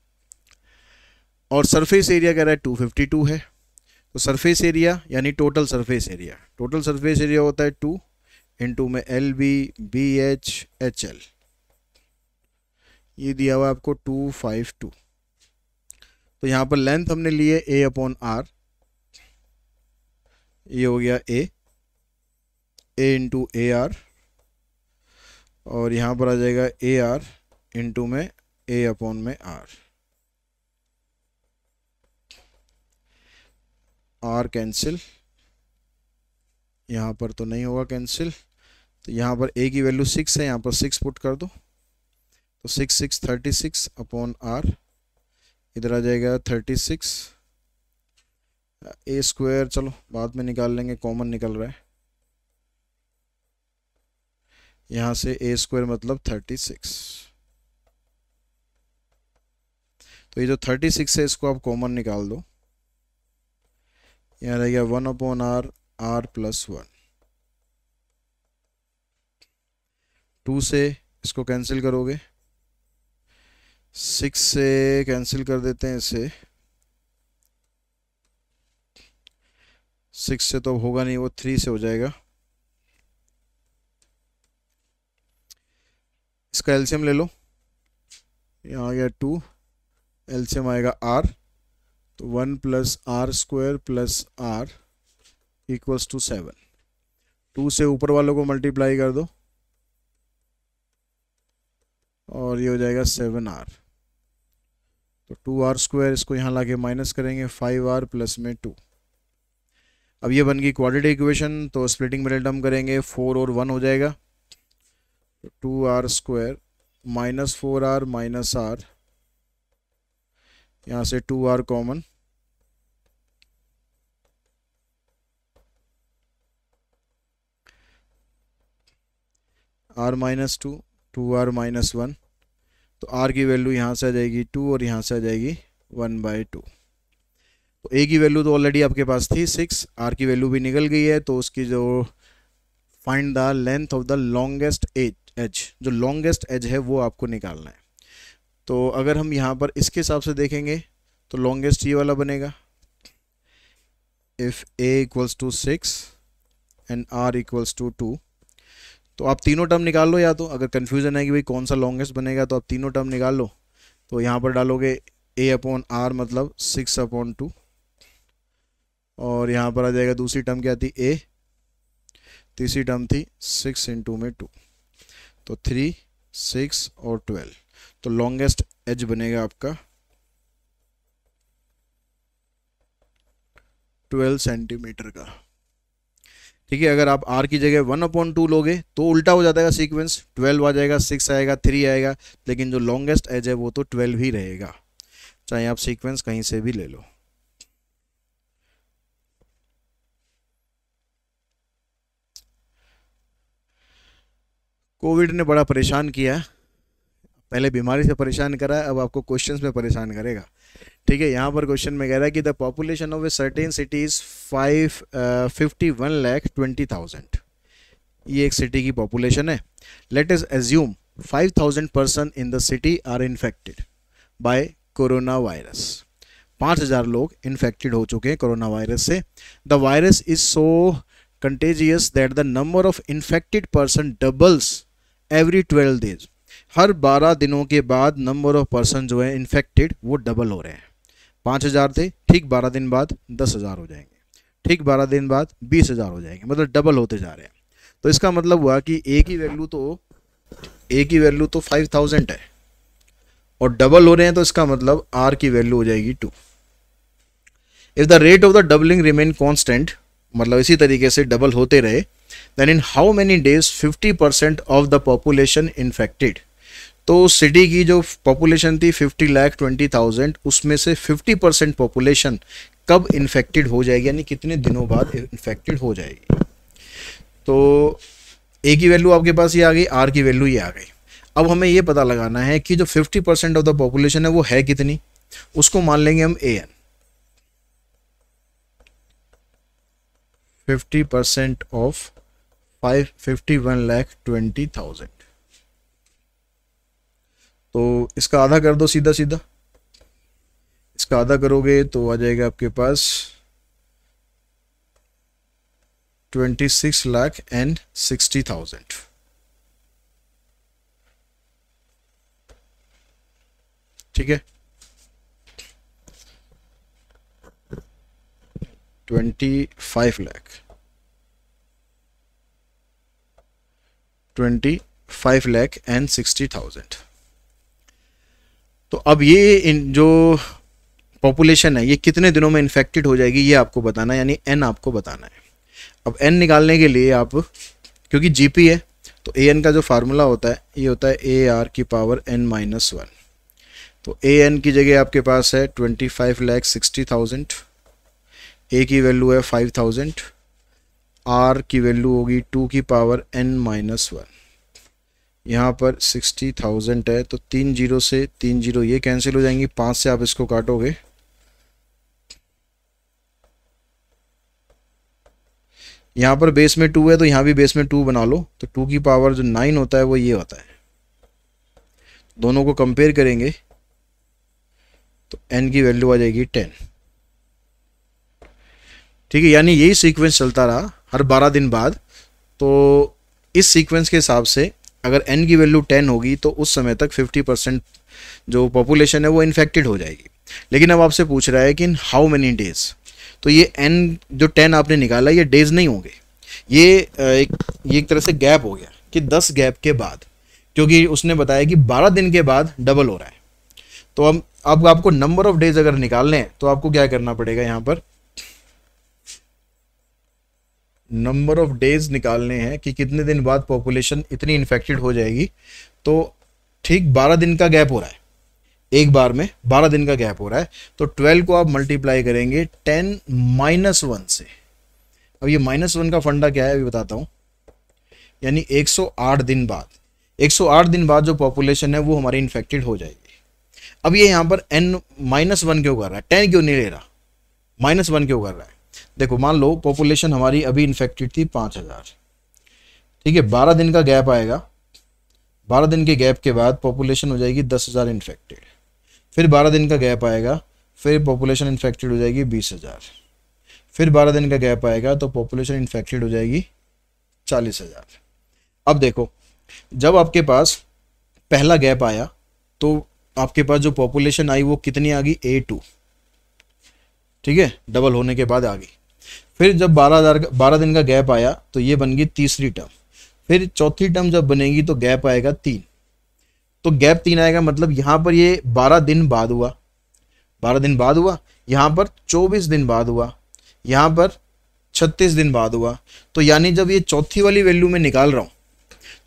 और सरफेस एरिया कह रहा है 252 है, तो सरफेस एरिया यानी टोटल सरफेस एरिया होता है 2 इंटू में L B H H L, ये दिया हुआ आपको 252। तो यहाँ पर लेंथ हमने लिए a अपॉन आर, ये हो गया a इंटू ए आर, और यहाँ पर आ जाएगा ए आर इंटू में a अपॉन में आर कैंसिल, यहाँ पर तो नहीं होगा कैंसिल, तो यहाँ पर a की वैल्यू 6 है, यहाँ पर 6 पुट कर दो, तो 6 36 अपॉन आर, इधर आ जाएगा 36 a स्क्वायर, चलो बाद में निकाल लेंगे, कॉमन निकल रहा है यहाँ से, a स्क्वायर मतलब 36। तो ये जो 36 है इसको आप कॉमन निकाल दो, यहाँ रह गया 1 अपॉन आर, आर प्लस 1, 2 से इसको कैंसिल करोगे, 6 से कैंसिल कर देते हैं इसे, 6 से तो होगा नहीं, वो 3 से हो जाएगा। इसका एलसीएम ले लो, यहाँ आ गया 2, एलसीएम आएगा r, तो 1 plus R square plus R equals to 7। 2 से ऊपर वालों को मल्टीप्लाई कर दो और ये हो जाएगा 7r, तो 2r स्क्वायर, इसको यहाँ लाके माइनस करेंगे, 5r प्लस में 2। अब ये बन गई क्वाड्रेटिक इक्वेशन, तो स्प्लिटिंग मिडिल टर्म करेंगे, 4 और 1 हो जाएगा, तो 2r square minus 4r minus r यहाँ से 2R common, R minus 2, 2R minus 1, तो R की वैल्यू यहाँ से आ जाएगी 2 और यहाँ से आ जाएगी 1/2। तो A की वैल्यू तो ऑलरेडी आपके पास थी 6, R की वैल्यू भी निकल गई है, तो उसकी जो find the length of the longest edge, जो लॉन्गेस्ट एज है वो आपको निकालना है। तो अगर हम यहाँ पर इसके हिसाब से देखेंगे तो लॉन्गेस्ट ये वाला बनेगा, if A equals to 6 and R equals to 2। तो आप तीनों टर्म निकाल लो, या तो अगर कन्फ्यूज़न है कि भाई कौन सा लॉन्गेस्ट बनेगा तो आप तीनों टर्म निकाल लो। तो यहाँ पर डालोगे A/R मतलब 6/2, और यहाँ पर आ जाएगा दूसरी टर्म क्या थी A, तीसरी टर्म थी 6 इंटू में 2, तो 3, 6 और 12। तो लॉन्गेस्ट एज बनेगा आपका 12 सेंटीमीटर का। ठीक है, अगर आप R की जगह 1/2 लोगे तो उल्टा हो जाता है सीक्वेंस, 12 आ जाएगा, 6 आएगा, 3 आएगा, लेकिन जो लॉन्गेस्ट एज है वो तो 12 ही रहेगा, चाहे आप सीक्वेंस कहीं से भी ले लो। कोविड ने बड़ा परेशान किया, पहले बीमारी से परेशान करा है, अब आपको क्वेश्चंस में परेशान करेगा। ठीक है, यहाँ पर क्वेश्चन में कह रहा है कि the population of a certain city is 51,20,000। ये एक सिटी की पॉपुलेशन है। Let us assume 5,000 person in the city are infected by corona virus. 5,000 लोग इन्फेक्टेड हो चुके हैं कोरोना वायरस से। The virus is so contagious that the number of infected person doubles every 12 days. हर 12 दिनों के बाद नंबर ऑफ पर्सन जो है इन्फेक्टेड वो डबल हो रहे हैं। 5,000 थे, ठीक 12 दिन बाद 10,000 हो जाएंगे, ठीक 12 दिन बाद 20,000 हो जाएंगे, मतलब डबल होते जा रहे हैं। तो इसका मतलब हुआ कि A की वैल्यू तो 5,000 है और डबल हो रहे हैं, तो इसका मतलब R की वैल्यू हो जाएगी 2। If the rate of the doubling remain constant, मतलब इसी तरीके से डबल होते रहे, then in how many days 50% of the population infected. तो सिटी की जो पॉपुलेशन थी 50,20,000, उसमें से 50% पॉपुलेशन कब इन्फेक्टेड हो जाएगी, यानी कितने दिनों बाद इन्फेक्टेड हो जाएगी। तो A की वैल्यू आपके पास ये आ गई, R की वैल्यू ये आ गई। अब हमें ये पता लगाना है कि जो 50% ऑफ द पॉपुलेशन है वो है कितनी, उसको मान लेंगे हम AN। 50% ऑफ 51,20,000, तो इसका आधा कर दो सीधा सीधा। इसका आधा करोगे तो आ जाएगा आपके पास 26,60,000। ठीक है, 25 लाख, 25,60,000। तो अब ये जो पॉपुलेशन है ये कितने दिनों में इन्फेक्टेड हो जाएगी ये आपको बताना है, यानी N आपको बताना है। अब N निकालने के लिए आप, क्योंकि GP है तो AN का जो फार्मूला होता है ये होता है AR की पावर N-1। तो AN की जगह आपके पास है 25,60,000, A की वैल्यू है 5,000, R की वैल्यू होगी 2 की पावर N-1। यहाँ पर 60,000 है, तो 3 जीरो से 3 जीरो ये कैंसिल हो जाएंगी, 5 से आप इसको काटोगे, यहाँ पर बेस में 2 है तो यहाँ भी बेस में 2 बना लो, तो 2 की पावर जो 9 होता है वो ये होता है। दोनों को कंपेयर करेंगे तो N की वैल्यू आ जाएगी 10। ठीक है, यानी यही सीक्वेंस चलता रहा हर 12 दिन बाद। तो इस सीक्वेंस के हिसाब से अगर N की वैल्यू 10 होगी तो उस समय तक 50% जो पॉपुलेशन है वो इन्फेक्टेड हो जाएगी। लेकिन अब आपसे पूछ रहा है कि इन हाउ मेनी डेज, तो ये N जो 10 आपने निकाला ये डेज नहीं होंगे, ये एक तरह से गैप हो गया कि 10 गैप के बाद, क्योंकि उसने बताया कि 12 दिन के बाद डबल हो रहा है। तो अब आपको नंबर ऑफ डेज अगर निकालने हैं तो आपको क्या करना पड़ेगा, यहाँ पर नंबर ऑफ डेज निकालने हैं कि कितने दिन बाद पॉपुलेशन इतनी इन्फेक्टेड हो जाएगी। तो ठीक 12 दिन का गैप हो रहा है, एक बार में 12 दिन का गैप हो रहा है, तो 12 को आप मल्टीप्लाई करेंगे 10 माइनस 1 से। अब ये -1 का फंडा क्या है अभी बताता हूँ। यानी 108 दिन बाद, 108 दिन बाद जो पॉपुलेशन है वो हमारी इन्फेक्टेड हो जाएगी। अब ये यहाँ पर n-1 क्यों कर रहा है, 10 क्यों नहीं ले रहा, -1 क्यों कर रहा है। देखो मान लो पॉपुलेशन हमारी अभी इन्फेक्टेड थी 5000, ठीक है, 12 दिन का गैप आएगा, 12 दिन के गैप के बाद पॉपुलेशन हो जाएगी 10,000 इन्फेक्टेड, फिर 12 दिन का गैप आएगा, फिर पॉपुलेशन इन्फेक्टेड हो जाएगी 20,000, फिर 12 दिन का गैप आएगा तो पॉपुलेशन इन्फेक्टेड हो जाएगी 40,000। अब देखो जब आपके पास पहला गैप आया तो आपके पास जो पॉपुलेशन आई वो कितनी आ गई, A2, ठीक है, डबल होने के बाद आ गई। फिर जब 12 दिन का गैप आया तो ये बन गई तीसरी टर्म, फिर चौथी टर्म जब बनेगी तो गैप आएगा 3, तो गैप 3 आएगा, मतलब यहाँ पर ये 12 दिन बाद हुआ, 12 दिन बाद हुआ, यहाँ पर 24 दिन बाद हुआ, यहाँ पर 36 दिन बाद हुआ। तो यानी जब ये चौथी वाली वैल्यू में निकाल रहा हूँ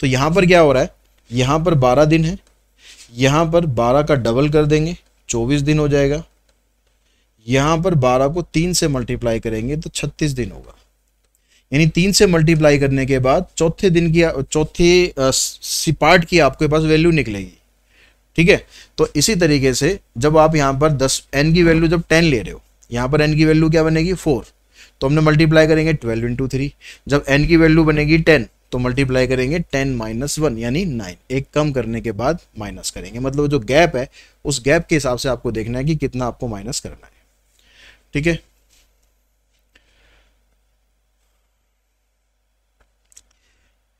तो यहाँ पर क्या हो रहा है, यहाँ पर 12 दिन है, यहाँ पर 12 का डबल कर देंगे 24 दिन हो जाएगा, यहाँ पर 12 को 3 से मल्टीप्लाई करेंगे तो 36 दिन होगा। यानी 3 से मल्टीप्लाई करने के बाद चौथे दिन की, चौथे पार्ट की आपके पास वैल्यू निकलेगी, ठीक है। तो इसी तरीके से जब आप यहाँ पर 10 n की वैल्यू जब 10 ले रहे हो, यहाँ पर n की वैल्यू क्या बनेगी 4, तो हमने मल्टीप्लाई करेंगे 12 इंटू 3। जब n की वैल्यू बनेगी 10 तो मल्टीप्लाई करेंगे 10 माइनस 1 यानी 9, एक कम करने के बाद माइनस करेंगे, मतलब जो गैप है उस गैप के हिसाब से आपको देखना है कि कितना आपको माइनस करना है, ठीक है।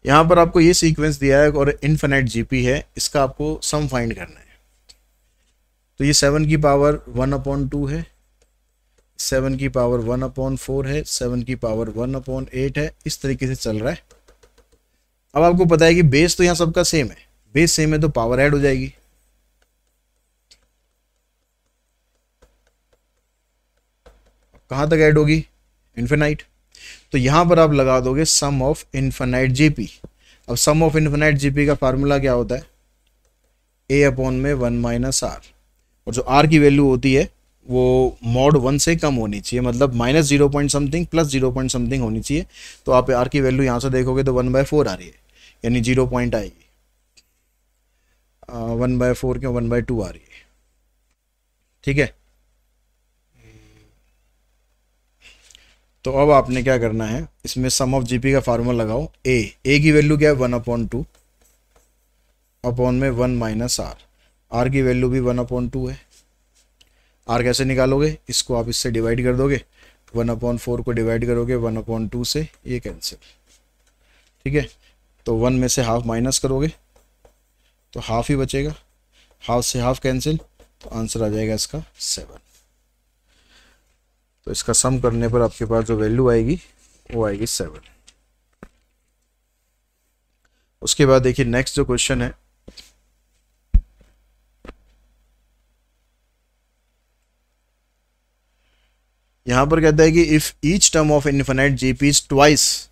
यहां पर आपको ये सीक्वेंस दिया है और इनफिनिट जीपी है, इसका आपको सम फाइंड करना है। तो ये 7 की पावर 1/2 है, 7 की पावर 1/4 है, 7 की पावर 1/8 है, इस तरीके से चल रहा है। अब आपको पता है कि बेस तो यहाँ सबका सेम है, बेस सेम है तो पावर ऐड हो जाएगी। कहाँ तक ऐड होगी, इन्फिनाइट। तो यहाँ पर आप लगा दोगे सम ऑफ इन्फिनाइट जीपी। अब सम ऑफ इन्फिनाइट जीपी का फार्मूला क्या होता है, a/1 माइनस आर, और जो r की वैल्यू होती है वो मॉड 1 से कम होनी चाहिए, मतलब -0 point something plus 0 point something होनी चाहिए। तो आप r की वैल्यू यहाँ से देखोगे तो 1/4 आ रही है, यानी 0 पॉइंट आएगी, 1/4 क्यों 1/2 आ रही है, ठीक है। तो अब आपने क्या करना है, इसमें सम ऑफ जीपी का फार्मूला लगाओ। ए की वैल्यू क्या है 1/2 1 माइनस आर की वैल्यू भी 1/2 है। आर कैसे निकालोगे, इसको आप इससे डिवाइड कर दोगे, 1/4 को डिवाइड करोगे 1/2 से, ये कैंसिल, ठीक है। तो 1 में से हाफ माइनस करोगे तो हाफ ही बचेगा, हाफ से हाफ कैंसिल, तो आंसर आ जाएगा इसका 7। तो इसका सम करने पर आपके पास जो वैल्यू आएगी वो आएगी 7। उसके बाद देखिए नेक्स्ट जो क्वेश्चन है, यहां पर कहता है कि if each term of infinite GP is twice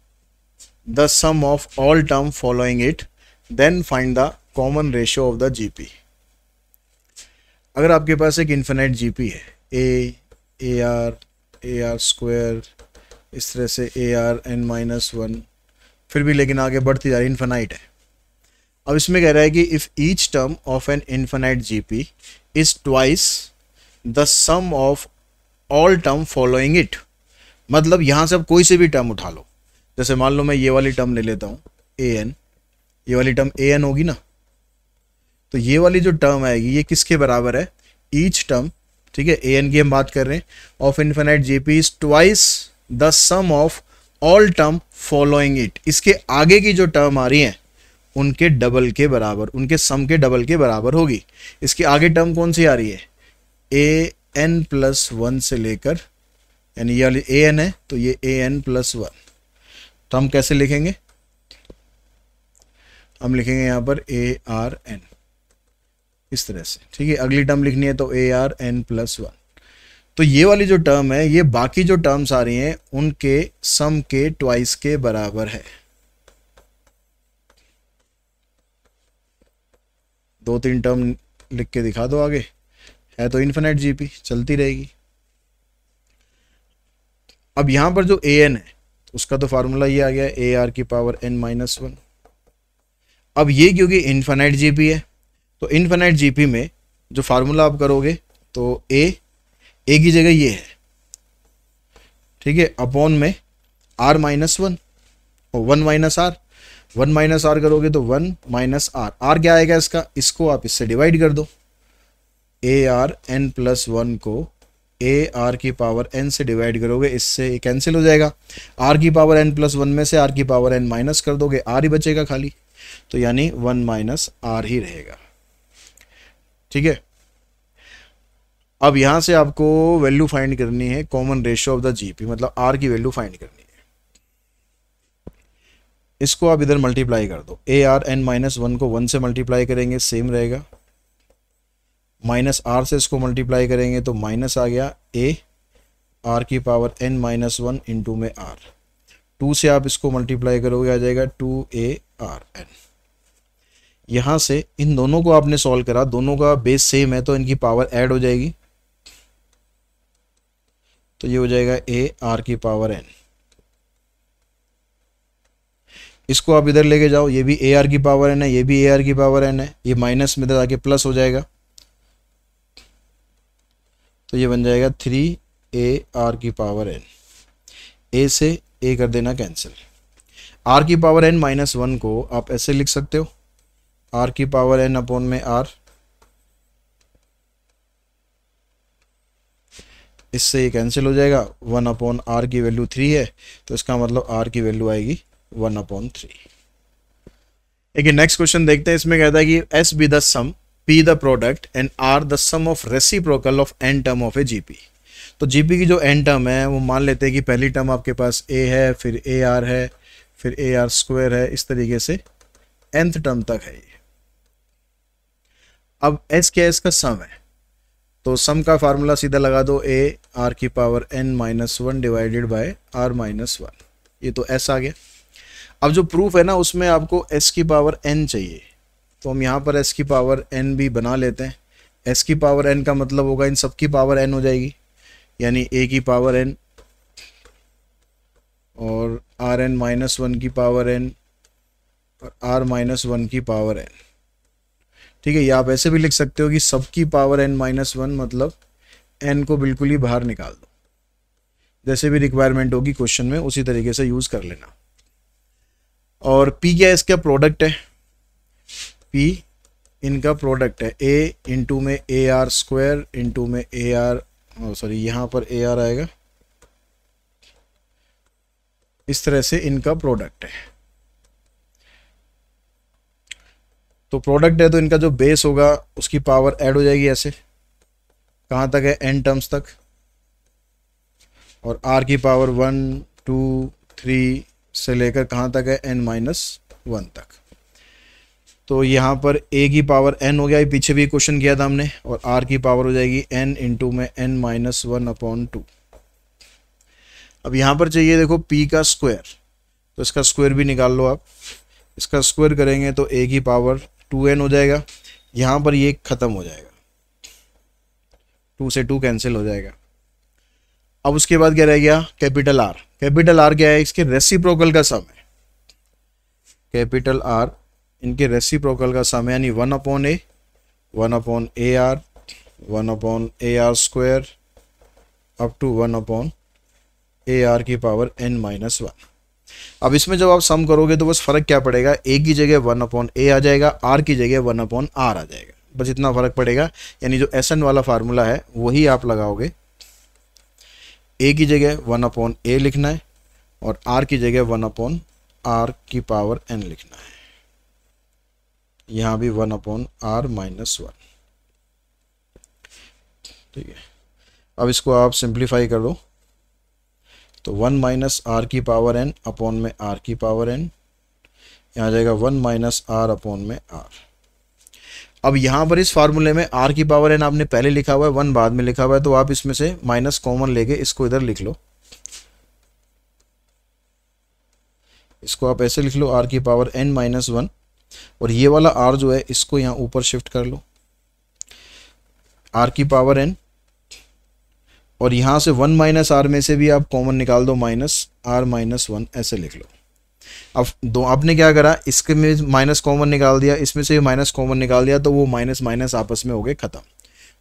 the sum of all term following it then find the common ratio of the GP. अगर आपके पास एक इनफिनिट जीपी है, ए आर स्क्वायर, इस तरह से ARn-1, फिर भी लेकिन आगे बढ़ती जा रही, इनफिनाइट है। अब इसमें कह रहा है कि if each term of an infinite GP is twice the sum of all term following it, मतलब यहाँ से आप कोई से भी टर्म उठा लो, जैसे मान लो मैं ये वाली टर्म ले लेता हूँ an, ये वाली टर्म an होगी ना, तो ये वाली जो टर्म आएगी ये किसके बराबर है, ईच टर्म, ठीक है, an की हम बात कर रहे हैं, of infinite GP is twice the sum of all term following it. इसके आगे की जो टर्म आ रही हैं उनके डबल के बराबर, उनके सम के डबल के बराबर होगी। इसके आगे टर्म कौन सी आ रही है, an+1 से लेकर, यानी ये वाली an है तो ये an+1, तो हम कैसे लिखेंगे, हम लिखेंगे यहाँ पर ARn, इस तरह से, ठीक है। अगली टर्म लिखनी है तो ARn+1। तो ये वाली जो टर्म है ये बाकी जो टर्म्स आ रही हैं उनके सम के ट्वाइस के बराबर है। 2-3 टर्म लिख के दिखा दो आगे, है तो इन्फिनिट जीपी चलती रहेगी। अब यहाँ पर जो ए एन है उसका तो फार्मूला ये आ गया ए आर की पावर एन माइनस वन। अब ये क्योंकि इन्फिनिट जीपी है तो इन्फिनिट जीपी में जो फार्मूला आप करोगे तो ए की जगह ये है, ठीक है, अपॉन में आर माइनस वन और वन माइनस आर करोगे तो वन माइनस आर क्या आएगा इसका, इसको आप इससे डिवाइड कर दो। A R N plus one को ए आर की पावर एन से डिवाइड करोगे, इससे कैंसिल हो जाएगा। आर की पावर एन प्लस वन में से आर की पावर एन माइनस कर दोगे, आर ही बचेगा खाली, तो यानी वन माइनस आर ही रहेगा। ठीक है, अब यहां से आपको वैल्यू फाइंड करनी है common ratio of the GP, मतलब आर की वैल्यू फाइंड करनी है। इसको आप इधर मल्टीप्लाई कर दो, A R N minus one को वन से मल्टीप्लाई करेंगे सेम रहेगा, माइनस आर से इसको मल्टीप्लाई करेंगे तो माइनस आ गया ए आर की power N minus one into में आर, टू से आप इसको मल्टीप्लाई करोगे आ जाएगा टू ए आर एन। यहाँ से इन दोनों को आपने सॉल्व करा, दोनों का बेस सेम है तो इनकी पावर ऐड हो जाएगी, तो ये हो जाएगा ए आर की पावर एन। इसको आप इधर लेके जाओ, ये भी ए आर की पावर एन है, ये भी ए आर की पावर एन है, ये माइनस में इधर आके प्लस हो जाएगा, तो ये बन जाएगा थ्री ए आर की पावर एन। ए से ए कर देना कैंसिल। आर की पावर एन माइनस वन को आप ऐसे लिख सकते हो, आर की पावर एन अपॉन में आर, इससे ये कैंसिल हो जाएगा, वन अपॉन आर की वैल्यू थ्री है तो इसका मतलब आर की वैल्यू आएगी वन अपॉन थ्री। एक नेक्स्ट क्वेश्चन देखते हैं, इसमें कहता है कि S be the some, P the product and R the sum of reciprocal of N term of a GP. तो जीपी की जो एन टर्म है वो मान लेते हैं कि पहली टर्म आपके पास ए है, फिर ए आर है, फिर ए आर स्क्वायर है, इस तरीके से nth टर्म तक है ये। अब एस क्या है, इसका सम है, तो सम का फार्मूला सीधा लगा दो, ए आर की power N minus one divided by R minus one, ये तो एस आ गया। अब जो प्रूफ है ना उसमें आपको एस की पावर एन चाहिए, तो हम यहाँ पर एस की पावर एन भी बना लेते हैं। एस की पावर एन का मतलब होगा इन सब की पावर एन हो जाएगी, यानी ए की पावर एन और आर एन माइनस वन की पावर एन और आर माइनस वन की पावर एन। ठीक है, या आप ऐसे भी लिख सकते हो कि सबकी पावर एन माइनस वन, मतलब एन को बिल्कुल ही बाहर निकाल दो, जैसे भी रिक्वायरमेंट होगी क्वेश्चन में उसी तरीके से यूज कर लेना। और पी क्या है, इसका प्रोडक्ट है, पी इनका प्रोडक्ट है, ए इंटू में ए आर स्क्वायर इंटू में ए आर, सॉरी यहाँ पर ए आर आएगा, इस तरह से इनका प्रोडक्ट है। तो प्रोडक्ट है तो इनका जो बेस होगा उसकी पावर ऐड हो जाएगी, ऐसे कहाँ तक है, एन टर्म्स तक, और आर की पावर वन टू थ्री से लेकर कहाँ तक है, एन माइनस वन तक। तो यहाँ पर ए की पावर एन हो गया, ये पीछे भी क्वेश्चन किया था हमने, और आर की पावर हो जाएगी एन इंटू में N minus one upon two. अब यहाँ पर चाहिए देखो पी का स्क्वायर, तो इसका स्क्वायर भी निकाल लो आप, इसका स्क्वायर करेंगे तो ए की पावर टू एन हो जाएगा, यहाँ पर ये खत्म हो जाएगा, टू से टू कैंसिल हो जाएगा। अब उसके बाद क्या रह गया, कैपिटल आर। कैपिटल आर क्या है, इसके रेसिप्रोकल का सम है, कैपिटल आर इनके रेसिप्रोकल का सम है, यानी one upon A R, one upon A R square up to one upon A R की पावर एन माइनस वन। अब इसमें जब आप सम करोगे तो बस फर्क क्या पड़ेगा, ए की जगह वन अपॉन ए आ जाएगा, आर की जगह वन अपॉन आर आ जाएगा, बस इतना फर्क पड़ेगा। यानी जो एस एन वाला फार्मूला है वही आप लगाओगे, ए की जगह वन अपॉन ए लिखना है और आर की जगह वन अपॉन आर की पावर एन लिखना है, यहाँ भी one upon R minus one. ठीक है, अब इसको आप सिंप्लीफाई कर दो, तो वन माइनस आर की पावर एन अपॉन में आर की पावर एन, यहाँ आ जाएगा वन माइनस आर अपॉन में आर। अब यहाँ पर इस फार्मूले में आर की पावर एन आपने पहले लिखा हुआ है, वन बाद में लिखा हुआ है, तो आप इसमें से माइनस कॉमन लेके इसको इधर लिख लो, इसको आप ऐसे लिख लो आर की पावर एन माइनस वन, और ये वाला आर जो है इसको यहाँ ऊपर शिफ्ट कर लो, आर की पावर एन, और यहाँ से 1 माइनस आर में से भी आप कॉमन निकाल दो, माइनस आर माइनस 1 ऐसे लिख लो। अब दो आपने क्या करा, इसके में माइनस कॉमन निकाल दिया, इसमें से माइनस कॉमन निकाल दिया, तो वो माइनस माइनस आपस में हो गए ख़त्म,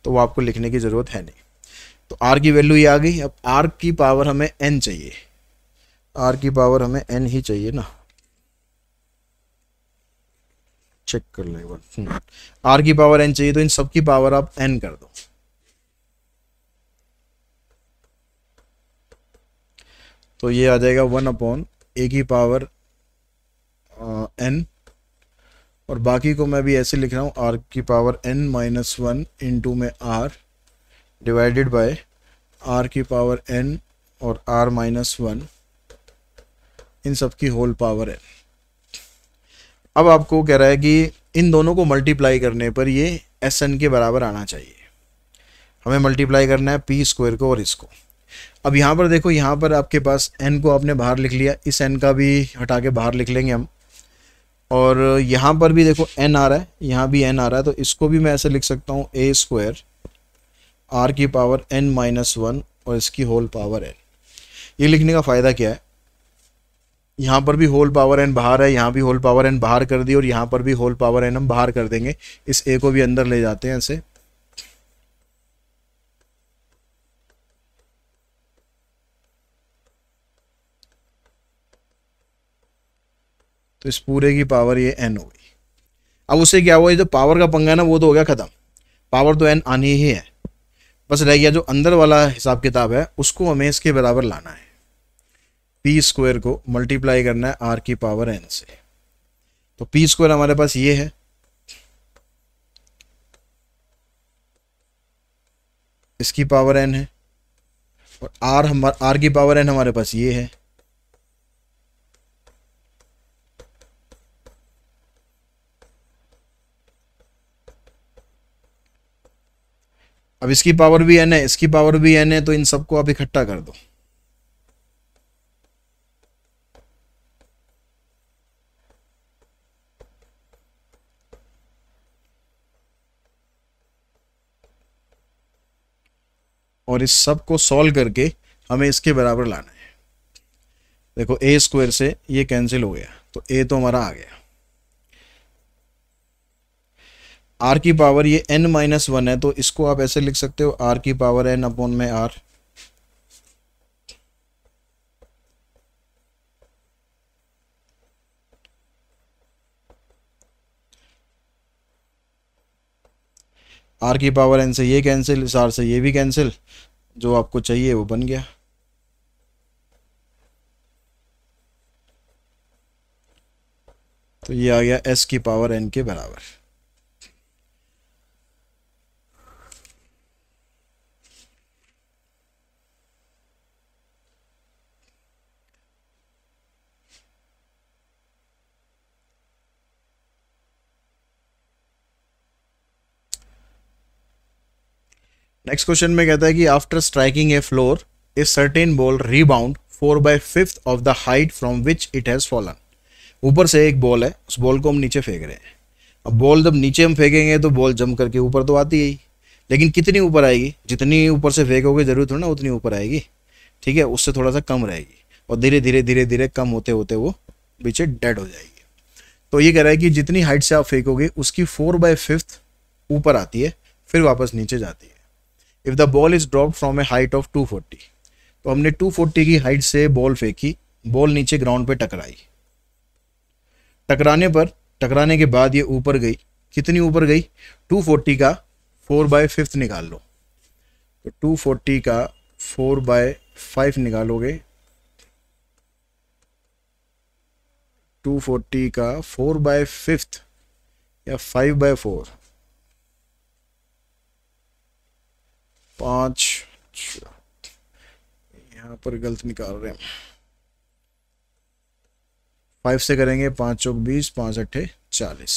तो वो आपको लिखने की ज़रूरत है नहीं। तो आर की वैल्यू ये आ गई। अब आर की पावर हमें एन चाहिए, आर की पावर हमें एन ही चाहिए ना, चेक कर लो एक बार। आर की पावर एन चाहिए, तो इन सब की पावर आप एन कर दो। तो ये आ जाएगा 1 अपॉन ए की पावर एन, और बाकी को मैं भी ऐसे लिख रहा हूँ, आर की पावर एन माइनस 1 इंटू में आर डिवाइडेड बाय आर की पावर एन और आर माइनस 1, इन सब की होल पावर एन। अब आपको कह रहा है कि इन दोनों को मल्टीप्लाई करने पर ये एस एन के बराबर आना चाहिए। हमें मल्टीप्लाई करना है पी स्क्वायर को और इसको। अब यहाँ पर देखो, यहाँ पर आपके पास n को आपने बाहर लिख लिया, इस n का भी हटा के बाहर लिख लेंगे हम, और यहाँ पर भी देखो n आ रहा है, यहाँ भी n आ रहा है, तो इसको भी मैं ऐसे लिख सकता हूँ a स्क्वायर आर की पावर n माइनस 1 और इसकी होल पावर n। ये लिखने का फ़ायदा क्या है, यहाँ पर भी होल पावर n बाहर है, यहाँ भी होल पावर n बाहर कर दी, और यहाँ पर भी होल पावर n हम बाहर कर देंगे, इस a को भी अंदर ले जाते हैं ऐसे। तो इस पूरे की पावर ये n हो गई। अब उससे क्या हुआ, ये जो पावर का पंगा है ना, वो तो हो गया ख़त्म, पावर तो n आनी ही है, बस रह गया जो अंदर वाला हिसाब किताब है, उसको हमें इसके बराबर लाना है। पी स्क्वायर को मल्टीप्लाई करना है आर की पावर n से, तो पी स्क्वायर हमारे पास ये है, इसकी पावर n है, और आर की पावर n हमारे पास ये है। अब इसकी पावर भी n है, इसकी पावर भी n है, तो इन सबको आप इकट्ठा कर दो। और इस सब को सॉल्व करके हमें इसके बराबर लाना है। देखो ए स्क्वायर से ये कैंसिल हो गया, तो ए तो हमारा आ गया। आर की पावर ये n माइनस 1 है, तो इसको आप ऐसे लिख सकते हो, आर की पावर n अपॉन में आर। आर की पावर n से ये कैंसिल, इस आर से ये भी कैंसिल, जो आपको चाहिए वो बन गया। तो ये आ गया s की पावर n के बराबर। नेक्स्ट क्वेश्चन में कहता है कि after striking A floor a certain ball rebound 4/5 of the height from which it has fallen. ऊपर से एक बॉल है, उस बॉल को हम नीचे फेंक रहे हैं। अब बॉल जब नीचे हम फेंकेंगे तो बॉल जम करके ऊपर तो आती है, लेकिन कितनी ऊपर आएगी, जितनी ऊपर से फेंकोगे जरूर थोड़ा ना उतनी ऊपर आएगी, ठीक है, उससे थोड़ा सा कम रहेगी, और धीरे धीरे धीरे धीरे कम होते होते वो पीछे डेड हो जाएगी। तो ये कह रहा है कि जितनी हाइट से आप फेंकोगे उसकी 4/5 ऊपर आती है, फिर वापस नीचे जाती है। If the ball is dropped from A height of 240, तो हमने 240 की हाइट से बॉल फेंकी, बॉल नीचे ग्राउंड पे टकराई, टकराने के बाद ये ऊपर गई, कितनी ऊपर गई, 240 का 4/5 निकाल लो, तो 240 का 4/5 निकालोगे, 240 का 4/5 या 5/4, 5, यहाँ पर गलत निकाल रहे हैं, 5 से करेंगे, 5 चौक 20, 5 अट्ठे 40,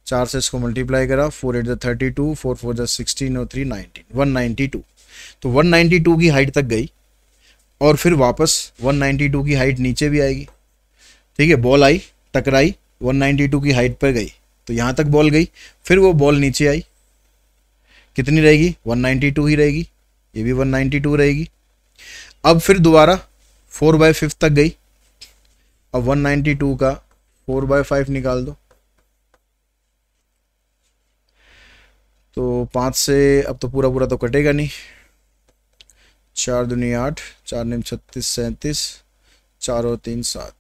4 से इसको मल्टीप्लाई करा, 4 8 32, 4 4 16 और 3 19, 192। तो 192 की हाइट तक गई, और फिर वापस 192 की हाइट नीचे भी आएगी, ठीक है, बॉल आई टकराई 192 की हाइट पर गई, तो यहाँ तक बॉल गई, फिर वो बॉल नीचे आई, कितनी रहेगी, 192 ही रहेगी, ये भी 192 रहेगी। अब फिर दोबारा 4/5 तक गई, अब 192 का 4/5 निकाल दो, तो 5 से अब तो पूरा पूरा तो कटेगा नहीं, 4 दूनी 8, 4 निम 36 37, 4 और 3 7,